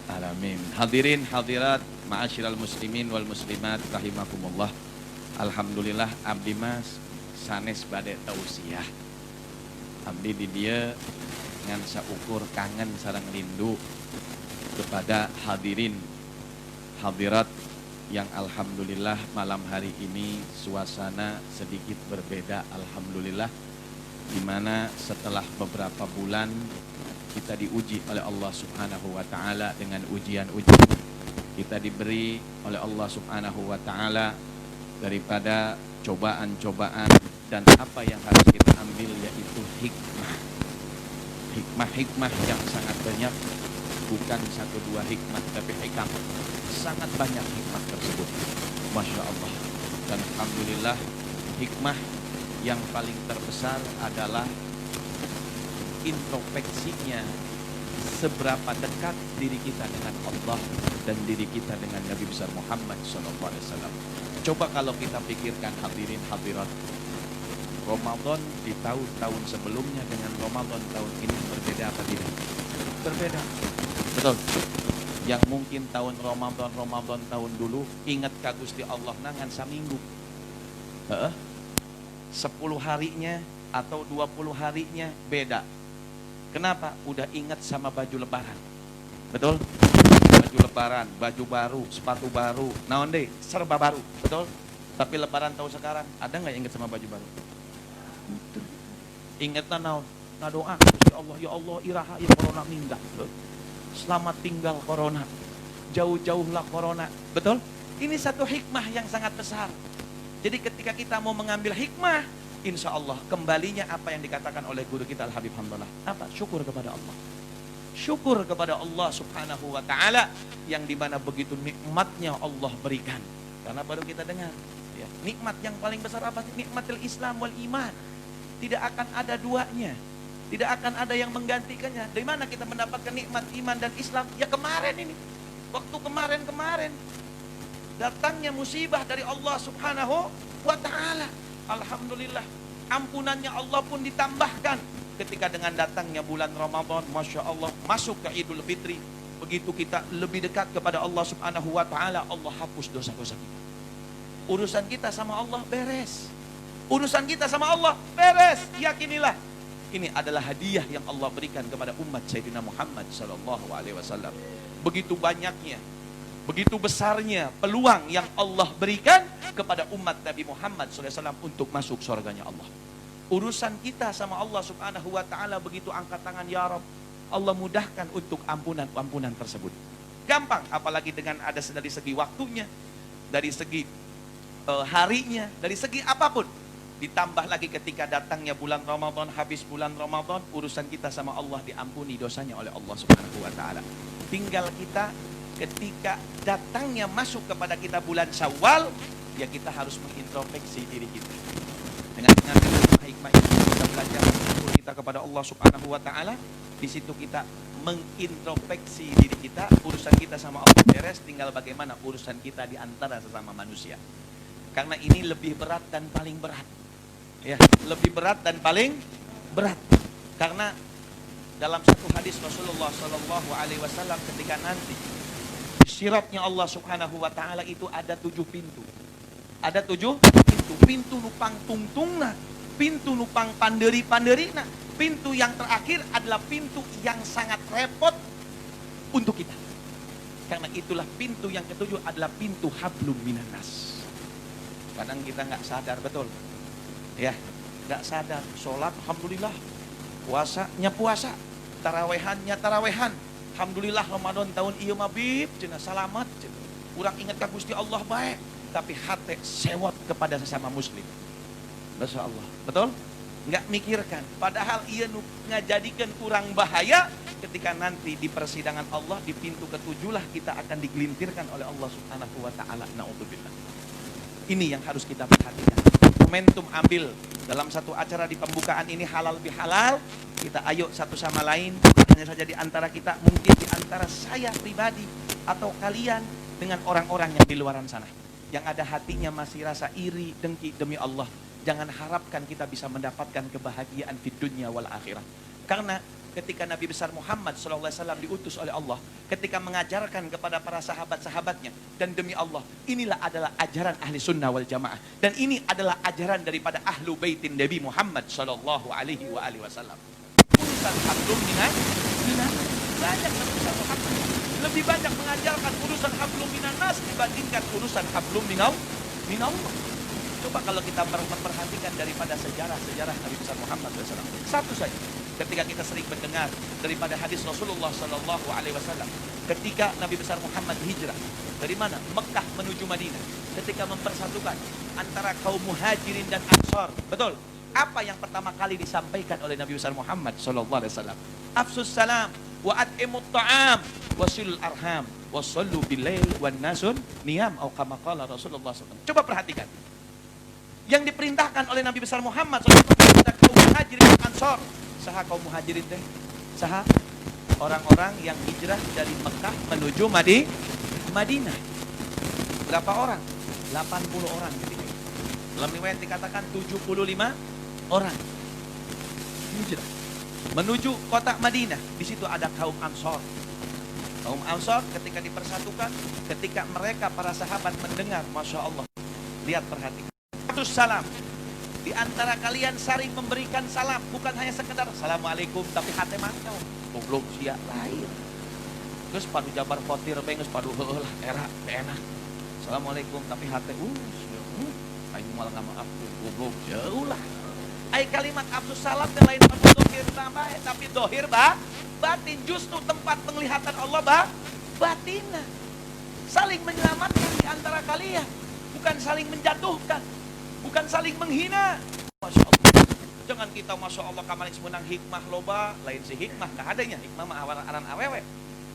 [SPEAKER 6] alamin. Hadirin hadirat ma'asyiral muslimin wal muslimat rahimakumullah. Alhamdulillah abdi mas sanes bade tausiah. Abdi di dieu ngan saukur kangen sareng rindu kepada hadirin hadirat yang alhamdulillah malam hari ini suasana sedikit berbeda, alhamdulillah, dimana setelah beberapa bulan kita diuji oleh Allah Subhanahu wa taala dengan ujian-ujian. Kita diberi oleh Allah Subhanahu wa taala daripada cobaan-cobaan, dan apa yang harus kita ambil yaitu hikmah yang sangat banyak, bukan satu dua hikmah tapi hikam sangat banyak hikmah tersebut, Masya Allah.
[SPEAKER 2] Dan alhamdulillah hikmah yang paling terbesar adalah introspeksinya, seberapa dekat diri kita dengan Allah dan diri kita dengan Nabi besar Muhammad SAW. Coba kalau kita pikirkan hadirin hadirat, Ramadan di tahun-tahun sebelumnya dengan Ramadan tahun ini berbeda apa tidak? Berbeda. Betul. Yang mungkin tahun Ramadan tahun dulu ingat ka Gusti Allah nangan saminggu. 10 harinya atau 20 harinya beda. Kenapa? Udah ingat sama baju lebaran. Betul? Baju lebaran, baju baru, sepatu baru, naon deh, serba baru. Betul? Tapi lebaran tahun sekarang ada nggak yang ingat sama baju baru? Ingat naon? Nah doa, ya Allah iraha ya corona minggat. Selamat tinggal corona. Jauh-jauhlah corona. Betul? Ini satu hikmah yang sangat besar. Jadi ketika kita mau mengambil hikmah, insya Allah kembalinya apa yang dikatakan oleh guru kita Al-Habib Hamdalah. Apa? Syukur kepada Allah. Syukur kepada Allah subhanahu wa ta'ala yang dimana begitu nikmatnya Allah berikan. Karena baru kita dengar. Ya, nikmat yang paling besar apa? Nikmatul Islam wal iman. Tidak akan ada duanya. Tidak akan ada yang menggantikannya. Dari mana kita mendapatkan nikmat iman dan Islam? Ya kemarin ini. Waktu kemarin. Datangnya musibah dari Allah subhanahu wa ta'ala. Alhamdulillah. Ampunannya Allah pun ditambahkan. Ketika dengan datangnya bulan Ramadan, Masya Allah, masuk ke Idul Fitri. Begitu kita lebih dekat kepada Allah subhanahu wa ta'ala, Allah hapus dosa-dosa kita. Urusan kita sama Allah beres. Urusan kita sama Allah beres. Yakinilah. Ini adalah hadiah yang Allah berikan kepada umat Sayyidina Muhammad SAW. Begitu banyaknya, begitu besarnya peluang yang Allah berikan kepada umat Nabi Muhammad SAW untuk masuk surganya Allah. Urusan kita sama Allah subhanahu wa ta'ala begitu angkat tangan, ya Rabb, Allah mudahkan untuk ampunan tersebut. Gampang, apalagi dengan ada dari segi waktunya, dari segi harinya, dari segi apapun. Ditambah lagi ketika datangnya bulan Ramadan, habis bulan Ramadan, urusan kita sama Allah diampuni dosanya oleh Allah subhanahu wa ta'ala. Tinggal kita ketika datangnya masuk kepada kita bulan Syawal, ya kita harus mengintrospeksi diri kita. Dengan mengambil hikmah itu kita belajar syukur kita kepada Allah subhanahu wa ta'ala. Di situ kita mengintrospeksi diri kita, urusan kita sama Allah beres, tinggal bagaimana urusan kita di antara sesama manusia. Karena ini lebih berat dan paling berat. Ya, lebih berat dan paling berat. Karena dalam satu hadis Rasulullah SAW ketika nanti siratnya Allah subhanahu wa ta'ala itu ada 7 pintu. Ada 7 pintu. Pintu nupang tungtungna, pintu nupang panderi-panderina. Pintu yang terakhir adalah pintu yang sangat repot untuk kita. Karena itulah pintu yang ke-7 adalah pintu hablum minan nas. Kadang kita nggak sadar, betul. Ya, nggak sadar. Sholat, alhamdulillah. Puasanya puasa, tarawehannya tarawehan. Alhamdulillah Ramadan tahun ieu mah bib cenah salamet cenah. Urang ingat ka Gusti Allah baik, tapi hati sewot kepada sesama muslim. Masya Allah, betul? Nggak mikirkan. Padahal ia ngajadikan kurang bahaya ketika nanti di persidangan Allah di pintu ke-7 lah kita akan digelintirkan oleh Allah Subhanahu wa taala. Naudzubillah. Ini yang harus kita perhatikan. Momentum ambil dalam satu acara di pembukaan ini halal bihalal, kita ayo satu sama lain, hanya saja di antara kita, mungkin di antara saya pribadi atau kalian dengan orang-orang yang di luaran sana yang ada hatinya masih rasa iri, dengki, demi Allah, jangan harapkan kita bisa mendapatkan kebahagiaan di dunia wal akhirah. Karena ketika Nabi besar Muhammad SAW diutus oleh Allah, ketika mengajarkan kepada para sahabat-sahabatnya, dan demi Allah, inilah adalah ajaran ahli sunnah wal jamaah, dan ini adalah ajaran daripada ahlu baitin Nabi Muhammad SAW. Urusan hablum minan, banyak Nabi besar Muhammad lebih banyak mengajarkan urusan hablum minan nas dibandingkan urusan hablum minallah. Coba kalau kita memperhatikan daripada sejarah Nabi besar Muhammad SAW. Satu saja, ketika kita sering mendengar daripada hadis Rasulullah SAW, ketika Nabi besar Muhammad hijrah dari mana? Mekah menuju Madinah. Ketika mempersatukan antara kaum muhajirin dan ansor, betul? Apa yang pertama kali disampaikan oleh Nabi besar Muhammad SAW? Afsus salam wa at'imut ta'am wasilul arham wasallu bilail wan nasun niyam atau kama qala Rasulullah SAW. Coba perhatikan. yang diperintahkan oleh Nabi besar Muhammad SAW kepada kaum muhajirin dan ansor. Saha kaum muhajirin teh? Saha? Orang-orang yang hijrah dari Mekah menuju Madinah. Berapa orang? 80 orang ketika itu. Dalam riwayat dikatakan 75 orang hijrah menuju kota Madinah. Di situ ada kaum Ansor. Kaum Ansor ketika dipersatukan, ketika mereka para sahabat mendengar, Masya Allah, lihat perhatikan. Salam. Di antara kalian saling memberikan salam, bukan hanya sekedar Assalamualaikum, tapi hati mantau. Goblok sia lain. Terus padu jabar fotir bengus padu heulah era enak. Assalamualaikum tapi hati aing malah ngamaaf goblok jauh lah. Ai kalimat abdus salam yang lain padu dohir tambah tapi dohir batin, justru tempat penglihatan Allah batinna. Saling menyelamatkan di antara kalian, bukan saling menjatuhkan, bukan saling menghina. Masya Allah. Jangan kita Masya Allah kamalis menang hikmah loba, lain si hikmah tak adanya, hikmah mah aran awewe.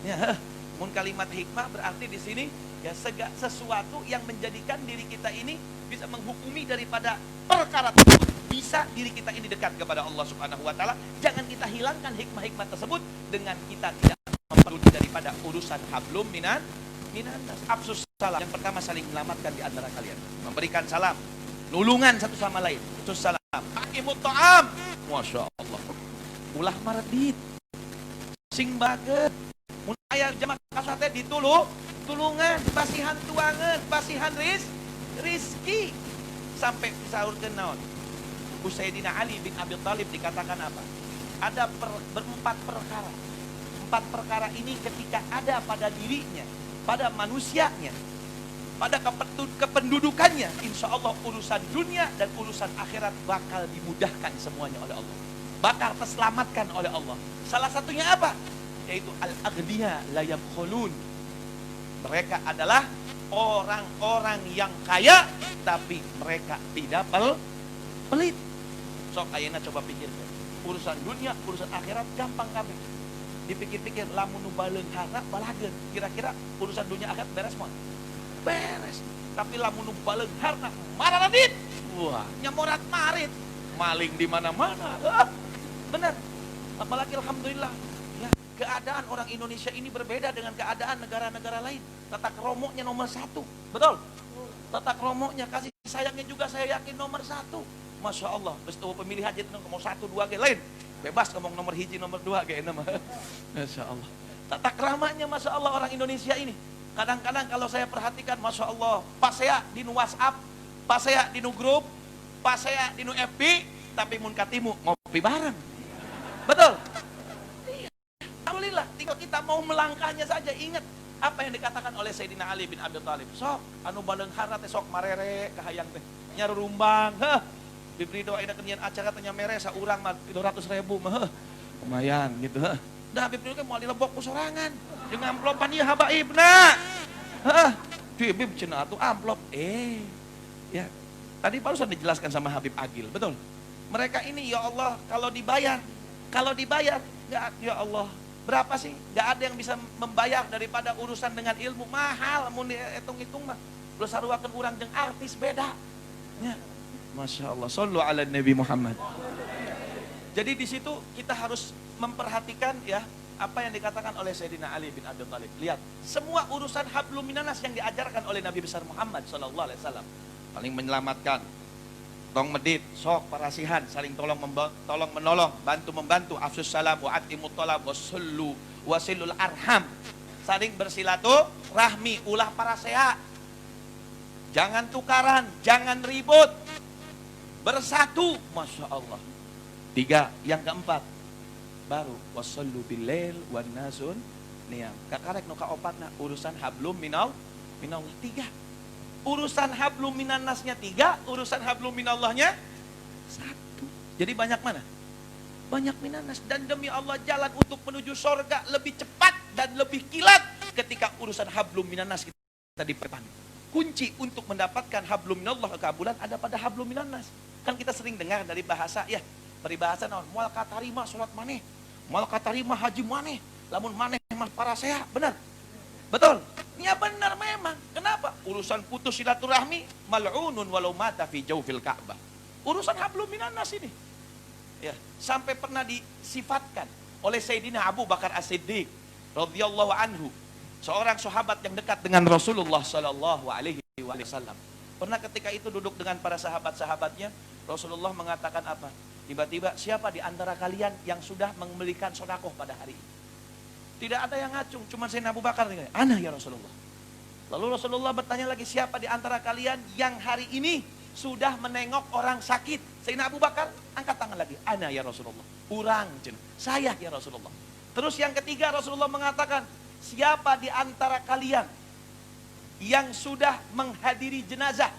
[SPEAKER 2] Ya, mun kalimat hikmah berarti di sini ya sesuatu yang menjadikan diri kita ini bisa menghukumi daripada perkara tersebut, bisa diri kita ini dekat kepada Allah Subhanahu wa taala. Jangan kita hilangkan hikmah-hikmah tersebut dengan kita tidak memperdulikan daripada urusan hablum minan nas. Absus salam. Yang pertama saling menyelamatkan di antara kalian, memberikan salam, nulungan satu sama lain. Absus salam. Hakimut ta'am. Masya Allah. Ulah maredit. Sing baget. Mun aya jamaah kasate ditulungan, basihan tuangan, basihan rizki. Sampai disaurkeun naon? Ku Sayyidina Ali bin Abi Thalib dikatakan apa? Ada berempat perkara. 4 perkara ini ketika ada pada dirinya, pada manusianya, pada kependudukannya, insya Allah urusan dunia dan urusan akhirat bakal dimudahkan semuanya oleh Allah, bakal terselamatkan oleh Allah. Salah satunya apa? Yaitu al-aghniya la yabkhulun. Mereka adalah orang-orang yang kaya tapi mereka tidak pelit. Sok ayeuna coba pikirkan, urusan dunia, urusan akhirat gampang kabeh. Dipikir-pikir lamun nu baleung harta balageun, kira-kira urusan dunia akhirat beres moal? Beres. Tapi lamun nu baleung harta marana dit, wah nyamorat marit, maling di mana-mana. Benar. Apalagi alhamdulillah ya, keadaan orang Indonesia ini berbeda dengan keadaan negara-negara lain. Tata kromoknya nomor 1, betul? Tata kromoknya, kasih sayangnya juga saya yakin nomor 1. Masya Allah, bestu pemilih haji itu nomor 1, 2 ge lain. Bebas ngomong nomor hiji, nomor 2 ge nama. Masya Allah. Tata keramanya Masya Allah orang Indonesia ini. Kadang-kadang kalau saya perhatikan Masya Allah, pas saya di WhatsApp, pas saya di grup, pas saya di FB, tapi mun katimu ngopi bareng. Betul? Alhamdulillah, tinggal kita mau melangkahnya saja. Ingat apa yang dikatakan oleh Sayyidina Ali bin Abi Thalib. Sok, anu baleung harta teh sok marere kahayang teh nyarurumbang. Heh. Diberi doa ida kenyian acara tanya mere saurang mah 200.000 mah. Lumayan gitu. Heh. Da Habib itu mau dilebok ku sorangan. Jeung amplopan ieu habaibna. Heeh. Habib cenah atuh amplop. Ya. Tadi barusan dijelaskan sama Habib Agil, betul? Mereka ini ya Allah kalau dibayar enggak ya Allah. Berapa sih? Enggak ada yang bisa membayar daripada urusan dengan ilmu mahal mun dihitung-hitung mah. Terus saruakeun urang jeung artis beda. Ya. Masya Allah, sallu ala Nabi Muhammad. Jadi di situ kita harus memperhatikan ya apa yang dikatakan oleh Sayyidina Ali bin Abi Thalib. Lihat, semua urusan hablum minanas yang diajarkan oleh Nabi besar Muhammad sallallahu alaihi wasallam. Paling menyelamatkan, tong medit, sok parasihan, saling tolong menolong, bantu membantu, afsus salam wa atimut talab wasallu wasilul arham. Saling bersilaturahmi, ulah parasea. Jangan tukaran, jangan ribut. Bersatu, Masya Allah. 3, yang keempat baru wasallu bilail wan nasun niyam. Kakarek nu kaopatna urusan hablum minallah 3. Urusan hablum minannasnya 3, urusan hablum minallahnya 1. Jadi banyak mana? Banyak minannas. Dan demi Allah jalan untuk menuju surga lebih cepat dan lebih kilat ketika urusan hablum minannas kita di depan. Kunci untuk mendapatkan hablum minallah keabulan ada pada hablum minannas. Kan kita sering dengar dari bahasa ya, peribahasa naon moal katarima salat maneh, moal katarima haji maneh, lamun maneh mah parasea, benar? Betul? Ya benar memang. Kenapa? Urusan putus silaturahmi mal'unun walau mata fi jawfil Ka'bah. Urusan hablum minan nas ini. Ya, sampai pernah disifatkan oleh Sayyidina Abu Bakar As-Siddiq radhiyallahu anhu, seorang sahabat yang dekat dengan Rasulullah sallallahu alaihi wasallam. Pernah ketika itu duduk dengan para sahabat-sahabatnya, Rasulullah mengatakan apa? Tiba-tiba, siapa di antara kalian yang sudah memberikan sedekah pada hari ini? Tidak ada yang ngacung, cuma Sayyidina Abu Bakar. Ana ya Rasulullah. Lalu Rasulullah bertanya lagi, siapa di antara kalian yang hari ini sudah menengok orang sakit? Sayyidina Abu Bakar angkat tangan lagi. Ana ya Rasulullah. Urang, saya ya Rasulullah. Terus yang ketiga Rasulullah mengatakan, siapa di antara kalian yang sudah menghadiri jenazah?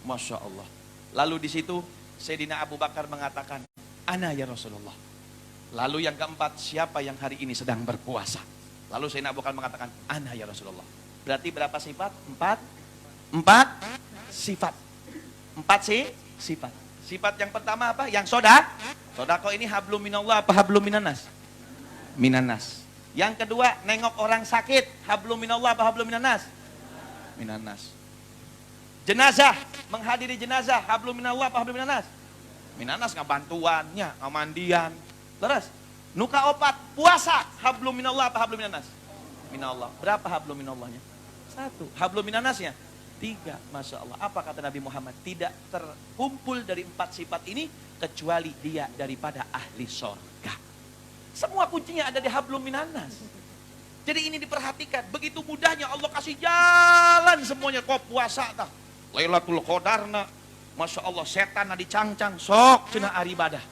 [SPEAKER 2] Masya Allah. Lalu di situ Sayyidina Abu Bakar mengatakan, ana ya Rasulullah. Lalu yang keempat, siapa yang hari ini sedang berpuasa? Lalu Sayyidina Abu Bakar mengatakan, ana ya Rasulullah. Berarti berapa sifat? Empat sifat. Sifat. Sifat yang pertama apa? Yang sodako ini hablum minallah apa hablum minanas? Minanas. Yang kedua, nengok orang sakit. Hablum minallah apa hablum minanas? Minanas. Jenazah, menghadiri jenazah. Hablum minallah apa hablum minanas? Minanas, ngabantuannya, ngamandian. Terus, nuka opat, puasa. Hablum minallah apa hablum minanas? Minallah. Berapa hablum minallahnya? 1. Hablum minanasnya? 3. Masya Allah. Apa kata Nabi Muhammad? Tidak terkumpul dari 4 sifat ini kecuali dia daripada ahli surga. Semua kuncinya ada di hablum minanas. Jadi ini diperhatikan. Begitu mudahnya Allah kasih jalan semuanya. Kau puasa tak? Lailatul Qadarna. Masya Allah, setan dicangcang. Sok cina hari ibadah.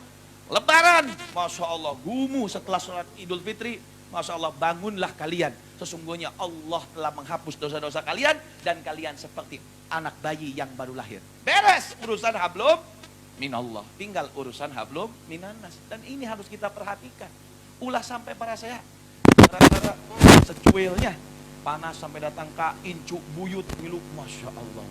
[SPEAKER 2] Lebaran, Masya Allah, gumu setelah sholat Idul Fitri, Masya Allah, bangunlah kalian. Sesungguhnya Allah telah menghapus dosa-dosa kalian dan kalian seperti anak bayi yang baru lahir. Beres urusan hablum minallah, tinggal urusan hablum minanas. Dan ini harus kita perhatikan. Ulah sampai para saya, gara-gara secuilnya, panas sampai datang kain, cuk, buyut, milu, Masya Allah.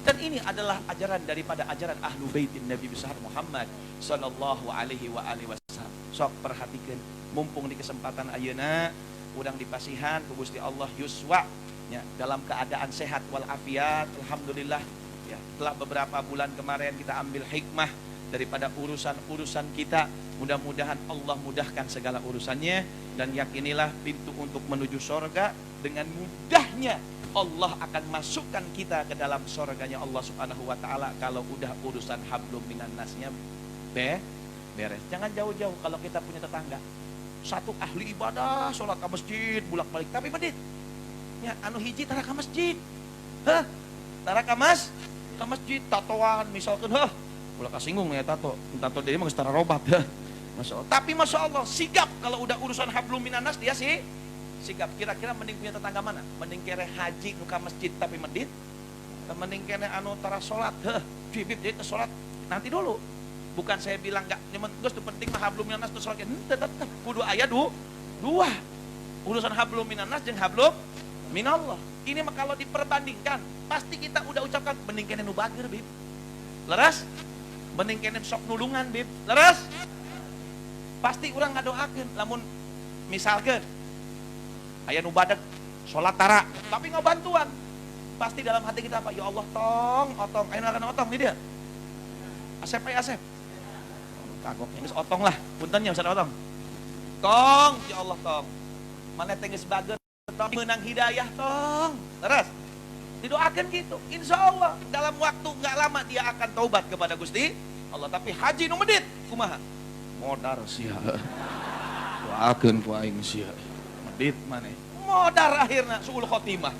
[SPEAKER 2] Dan ini adalah ajaran daripada ajaran ahlu baitin Nabi besar Muhammad sallallahu alaihi wa alihi wasallam. Sok perhatikan, mumpung di kesempatan ayeuna udang dipasihan ku Gusti Allah yuswa ya, dalam keadaan sehat walafiat. Alhamdulillah ya, telah beberapa bulan kemarin kita ambil hikmah daripada urusan-urusan kita. Mudah-mudahan Allah mudahkan segala urusannya dan yakinilah pintu untuk menuju surga dengan mudahnya Allah akan masukkan kita ke dalam surganya Allah Subhanahu wa taala kalau udah urusan hablum minan nasnya beres. Jangan jauh-jauh kalau kita punya tetangga. Satu ahli ibadah, sholat ke masjid, bolak-balik tapi medit. Ya, anu hiji tara ke masjid. Tara ke masjid tatoan misalkan, bolak kasinggung ya tato dia mah geus tara robat. Masya Allah. Tapi Masya Allah, sigap kalau udah urusan hablum minan nas dia sih sigap. Kira-kira mending punya tetangga mana? Mending kere haji nuka masjid tapi medit, mending kere anu tara sholat, bib jadi sholat nanti dulu. Bukan saya bilang enggak, terus itu penting mah hablum minanas itu sholat. Tetap kudu aya dua. Urusan hablum minanas jeung hablum minallah. Ini mah kalau diperbandingkan, pasti kita udah ucapkan mending kene nu bageur bib. Leres? Mending kene sok nulungan bib. Leres? Pasti urang ngadoakeun lamun misalkeun aya nu badag salat tara tapi ngabantuan. Pasti dalam hati kita apa? Ya Allah otong ayeuna kana otong di dia. Asep. Kagok geus otong lah. Punten nya Ustaz otong. Tong, ya Allah tong. Mana teh geus bageut tong meunang hidayah tong. Terus didoakan gitu. Insya Allah dalam waktu enggak lama dia akan taubat kepada Gusti Allah. Tapi haji nu medit kumaha? Modar sia. Doakeun ku aing sia. Medit maneh. Modar akhirna suul khotimah.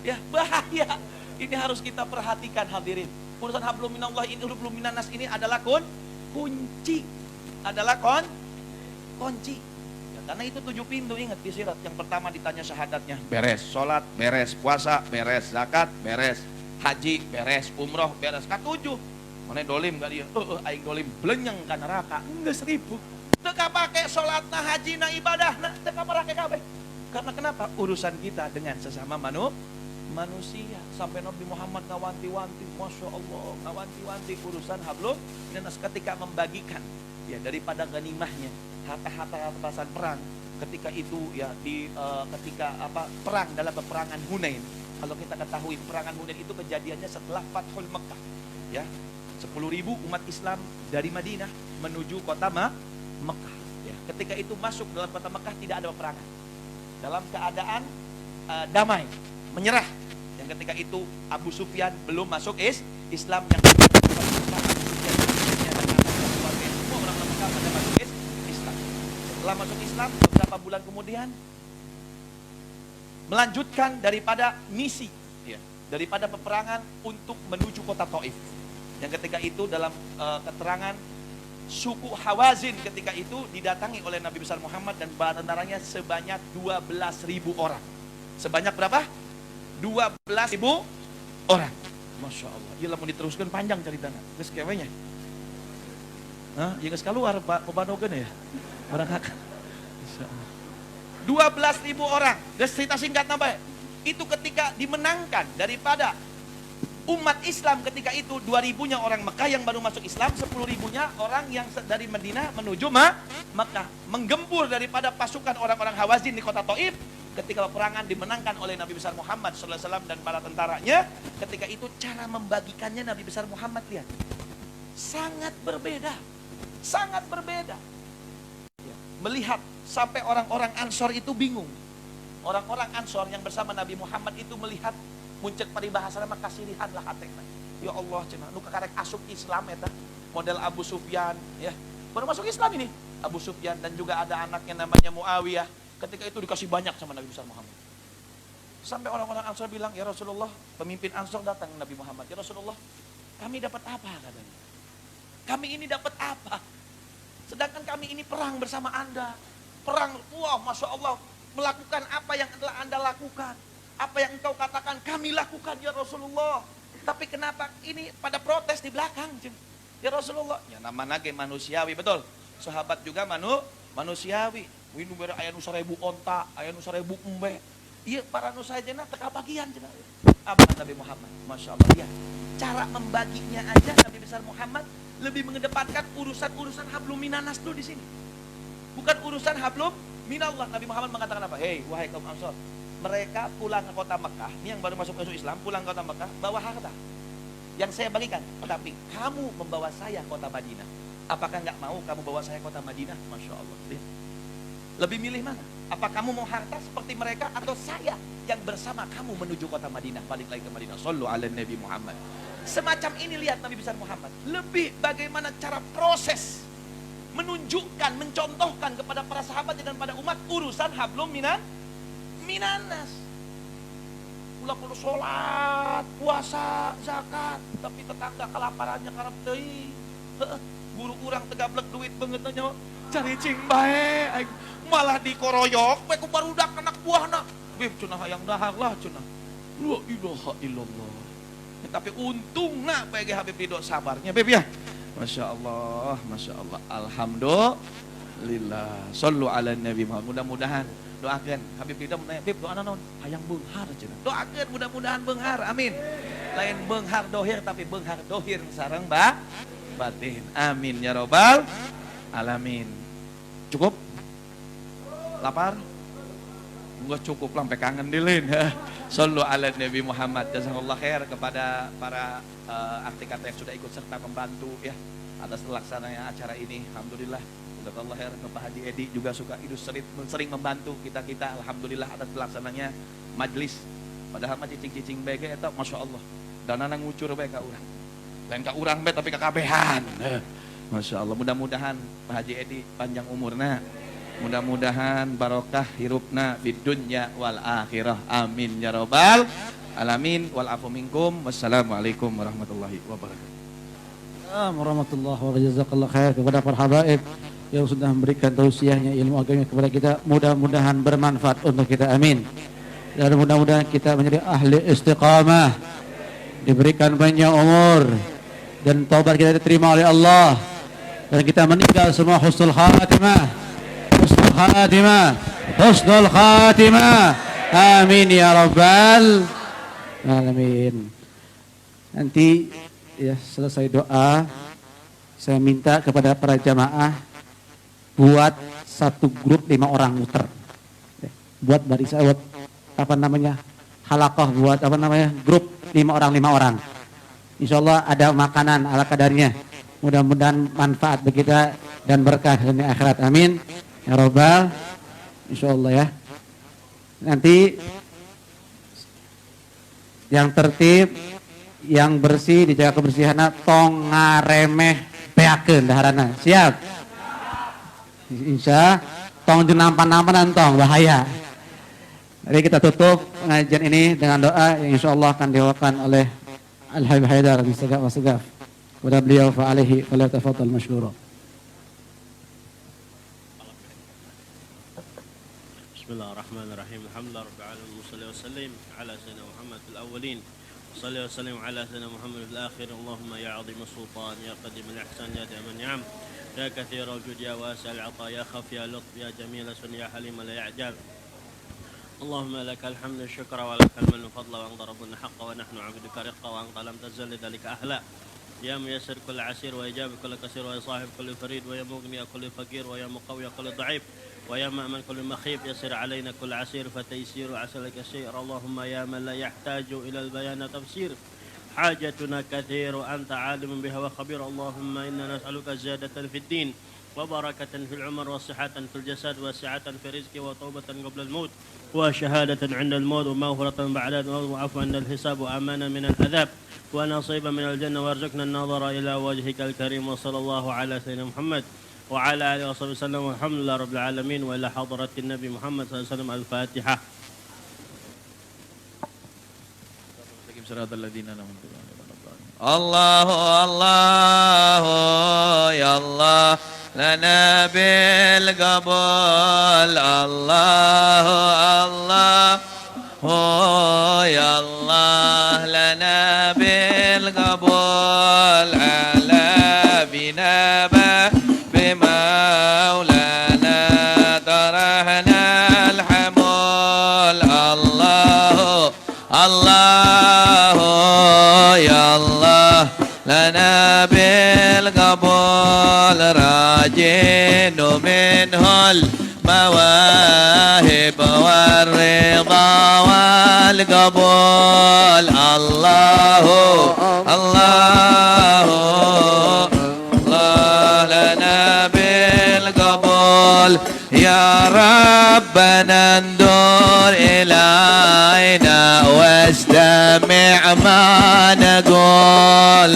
[SPEAKER 2] Ya bahaya. Ini harus kita perhatikan hadirin. Urusan hablum minallah ini, hablum minanas ini adalah kunci. Adalah kunci. Ya, karena itu 7 pintu ingat di sirat. Yang pertama ditanya syahadatnya, beres. Salat beres, puasa beres, zakat beres, haji beres, umroh beres. Ka-7. Mana dolim gak dia? Aing dolim blenyeng ka neraka. Enggak 1000. Teu kapake salatna, hajina, ibadahna, teu kapake kabeh. Karena kenapa? Urusan kita dengan sesama manusia. Sampai Nabi Muhammad ngawanti-wanti, Masya Allah, ngawanti-wanti urusan hablum minanas ketika membagikan ya daripada ganimahnya, harta-harta rampasan perang ketika itu ya ketika perang dalam peperangan Hunain. Kalau kita ketahui peperangan Hunain itu kejadiannya setelah Fathul Mekah, ya. 10.000 umat Islam dari Madinah menuju kota Mekah. Ya. Ketika itu masuk dalam kota Mekah tidak ada peperangan, dalam keadaan damai, menyerah. Yang ketika itu Abu Sufyan belum masuk Islam, yang semua orang Mekah pada masuk Islam. Setelah masuk Islam beberapa bulan kemudian melanjutkan daripada misi, ya, daripada peperangan untuk menuju kota Taif. Yang ketika itu dalam keterangan suku Hawazin ketika itu didatangi oleh Nabi besar Muhammad dan bala tentaranya sebanyak 12.000 orang. Sebanyak berapa? 12.000 orang. Masya Allah. Iya mau diteruskan panjang ceritanya. Terus kewenya. Hah? Ya geus keluar Pak Pebanogen ya. Barangkali. 12.000 orang. Geus cerita singkat nambah. Itu ketika dimenangkan daripada umat Islam ketika itu 2.000-nya orang Mekah yang baru masuk Islam, 10.000-nya orang yang dari Madinah menuju Mekah, menggempur daripada pasukan orang-orang Hawazin di kota Taif. Ketika peperangan dimenangkan oleh Nabi besar Muhammad SAW dan para tentaranya, ketika itu cara membagikannya Nabi besar Muhammad lihat sangat berbeda, sangat berbeda. Melihat sampai orang-orang Ansor itu bingung. Orang-orang Ansor yang bersama Nabi Muhammad itu melihat muncul paribahasa mah kasirihan lah hatena. Ya Allah cenah nu kakarek asup Islam eta model Abu Sufyan ya. Baru masuk Islam ini Abu Sufyan dan juga ada anaknya namanya Muawiyah. Ketika itu dikasih banyak sama Nabi besar Muhammad. Sampai orang-orang Ansor bilang, "Ya Rasulullah," pemimpin Ansor datang ke Nabi Muhammad, "Ya Rasulullah, kami dapat apa?" katanya. "Kami ini dapat apa? Sedangkan kami ini perang bersama Anda. Perang, wah Masya Allah, melakukan apa yang telah Anda lakukan. Apa yang engkau katakan kami lakukan ya Rasulullah. Tapi kenapa ini pada protes di belakang? Ya Rasulullah, ya nama-nama manusiawi, betul. Sahabat juga manusiawi. Winu bere aya nu 1000 onta, aya nu 1000 embe. Iya para nu sajena teka bagian cenah. Apa Nabi Muhammad? Masya Allah ya. Cara membaginya aja Nabi besar Muhammad lebih mengedepankan urusan-urusan hablum minanas dulu di sini. Bukan urusan hablum minallah. Nabi Muhammad mengatakan apa? Hei wahai kaum Ansor, mereka pulang ke kota Mekah, ini yang baru masuk Islam, pulang ke kota Mekah, bawa harta yang saya bagikan. Tapi kamu membawa saya kota Madinah. Apakah nggak mau kamu bawa saya kota Madinah? Masya Allah. Lebih milih mana? Apa kamu mau harta seperti mereka atau saya yang bersama kamu menuju kota Madinah, balik lagi ke Madinah? Sallu ala Nabi Muhammad. Semacam ini lihat Nabi besar Muhammad. Lebih bagaimana cara proses menunjukkan, mencontohkan kepada para sahabat dan pada umat urusan hablum minanas. Ulah perlu sholat, puasa, zakat, tapi tetangga kelaparannya karep teuing. Guru urang tegablek duit beungeut nya cari cing bae, malah dikoroyok bae ku barudak anak buahna. Beb cenah hayang dahar lah cenah. La ilaha illallah. Tapi untungna bae ge Habib Ridho sabarnya beb ya. Masya Allah, Masya Allah. Alhamdulillah. Sallu ala Nabi Muhammad. Mudah-mudahan doakan Habib Ridho menanya, Bib doa naon? Hayang beunghar cenah. Doakeun mudah-mudahan beunghar. Amin. Lain beunghar dohir tapi beunghar dohir sareng batin. Amin ya robbal alamin. Cukup? Lapar? Enggak cukup sampai kangen dilin. Sallu ala Nabi Muhammad. Jazakallah khair kepada para artikat yang sudah ikut serta membantu ya atas terlaksananya acara ini. Alhamdulillah. Jazakallah khair ke Pak Haji Edi juga suka sering membantu kita. Alhamdulillah atas terlaksananya majlis. Padahal mah cicing-cicing bege eta Masya Allah. Danana ngucur bae ka urang. Lain ka urang bae tapi ka kabehan. Masya Allah. Mudah-mudahan Pak Haji Edi panjang umurna. Mudah-mudahan barokah hirupna di dunya wal akhirah. Amin ya robbal alamin. Wal afu minkum. Wassalamualaikum warahmatullahi wabarakatuh.
[SPEAKER 3] Warahmatullahi wabarakatuh. Jazakallah khair kepada para habaib yang sudah memberikan tausiahnya ilmu agama kepada kita. Mudah-mudahan bermanfaat untuk kita. Amin. Dan mudah-mudahan kita menjadi ahli istiqamah, diberikan banyak umur dan taubat kita diterima oleh Allah, dan kita meninggal semua husnul khatimah. Husnul khatimah. Amin ya rabbal alamin. Nanti ya selesai doa, saya minta kepada para jamaah buat satu grup 5 orang muter. Buat barisan, buat apa namanya, halakoh, buat apa namanya, grup 5 orang. Insya Allah ada makanan ala kadarnya. Mudah-mudahan manfaat bagi kita dan berkah dunia akhirat. Amin. Ya Rabbal. Insya Allah ya. Nanti yang tertib, yang bersih, dijaga kebersihannya, tong ngaremeh peakeun daharana. Siap? Insya tong junampan-nampanan tong bahaya. Jadi kita tutup pengajian ini dengan doa yang insya Allah akan diwakilkan oleh Al-Habib Haidar bin Sagaf Wasagaf. Kepada beliau fa'alaihi falyatafaddal masyhura.
[SPEAKER 7] Bismillahirrahmanirrahim. Alhamdulillah rabbil alamin. Wassalatu wassalamu ala sayyidina Muhammad fil awwalin. Wassalatu wassalamu ala sayyidina Muhammad fil akhirin. Allahumma ya 'azim as-sultan ya qadim al-ihsan ya da'im an-ni'am ya katsir al-jud ya wasi' al-'ata ya khaf ya lutf ya jamil sun ya halim la ya'jal. اللهم لك الحمد الشكر ولك المن فضل وانت ربنا حق ونحن عبدك رقا وانت لم تزل ذلك اهلا يا ميسر كل عسير ويجاب كل كثير ويا صاحب كل فريد ويا مغني كل فقير ويا مقوي كل ضعيف ويا مأمن كل مخيب يسر علينا كل عسير فتيسير عسلك الشيء اللهم يا من لا يحتاج الى البيان تفسير حاجتنا كثير وانت عالم بها وخبير اللهم انا نسالك زياده في الدين وبركة في العمر وصحة في الجسد وسعة في الرزق وتوبة قبل الموت وشهادة عند الموت ومغفرة بعد الموت وعفوا عند الحساب وأمانا من العذاب ونصيبا من الجنة وارزقنا النظر إلى وجهك الكريم وصلى الله على سيدنا محمد وعلى آله وصحبه وسلم والحمد لله رب العالمين وإلى حضرة النبي محمد صلى الله عليه وسلم الفاتحة.
[SPEAKER 2] الله الله يا الله لنا بالقبول الله الله يا الله لنا بالقبول على بنابه بمولانا طرحنا الحمول الله الله يا الله لنا بالقبول راجين منه المواهب والرضا والقبول الله الله الله لنا بالقبول يا ربنا انظر إلينا واستمع ما نقول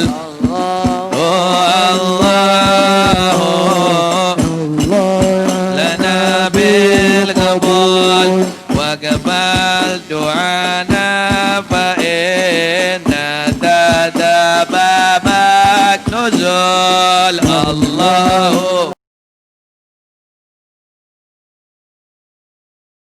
[SPEAKER 2] الله لنا بالقبول وقبل دعانا فإن تدبابك نزول الله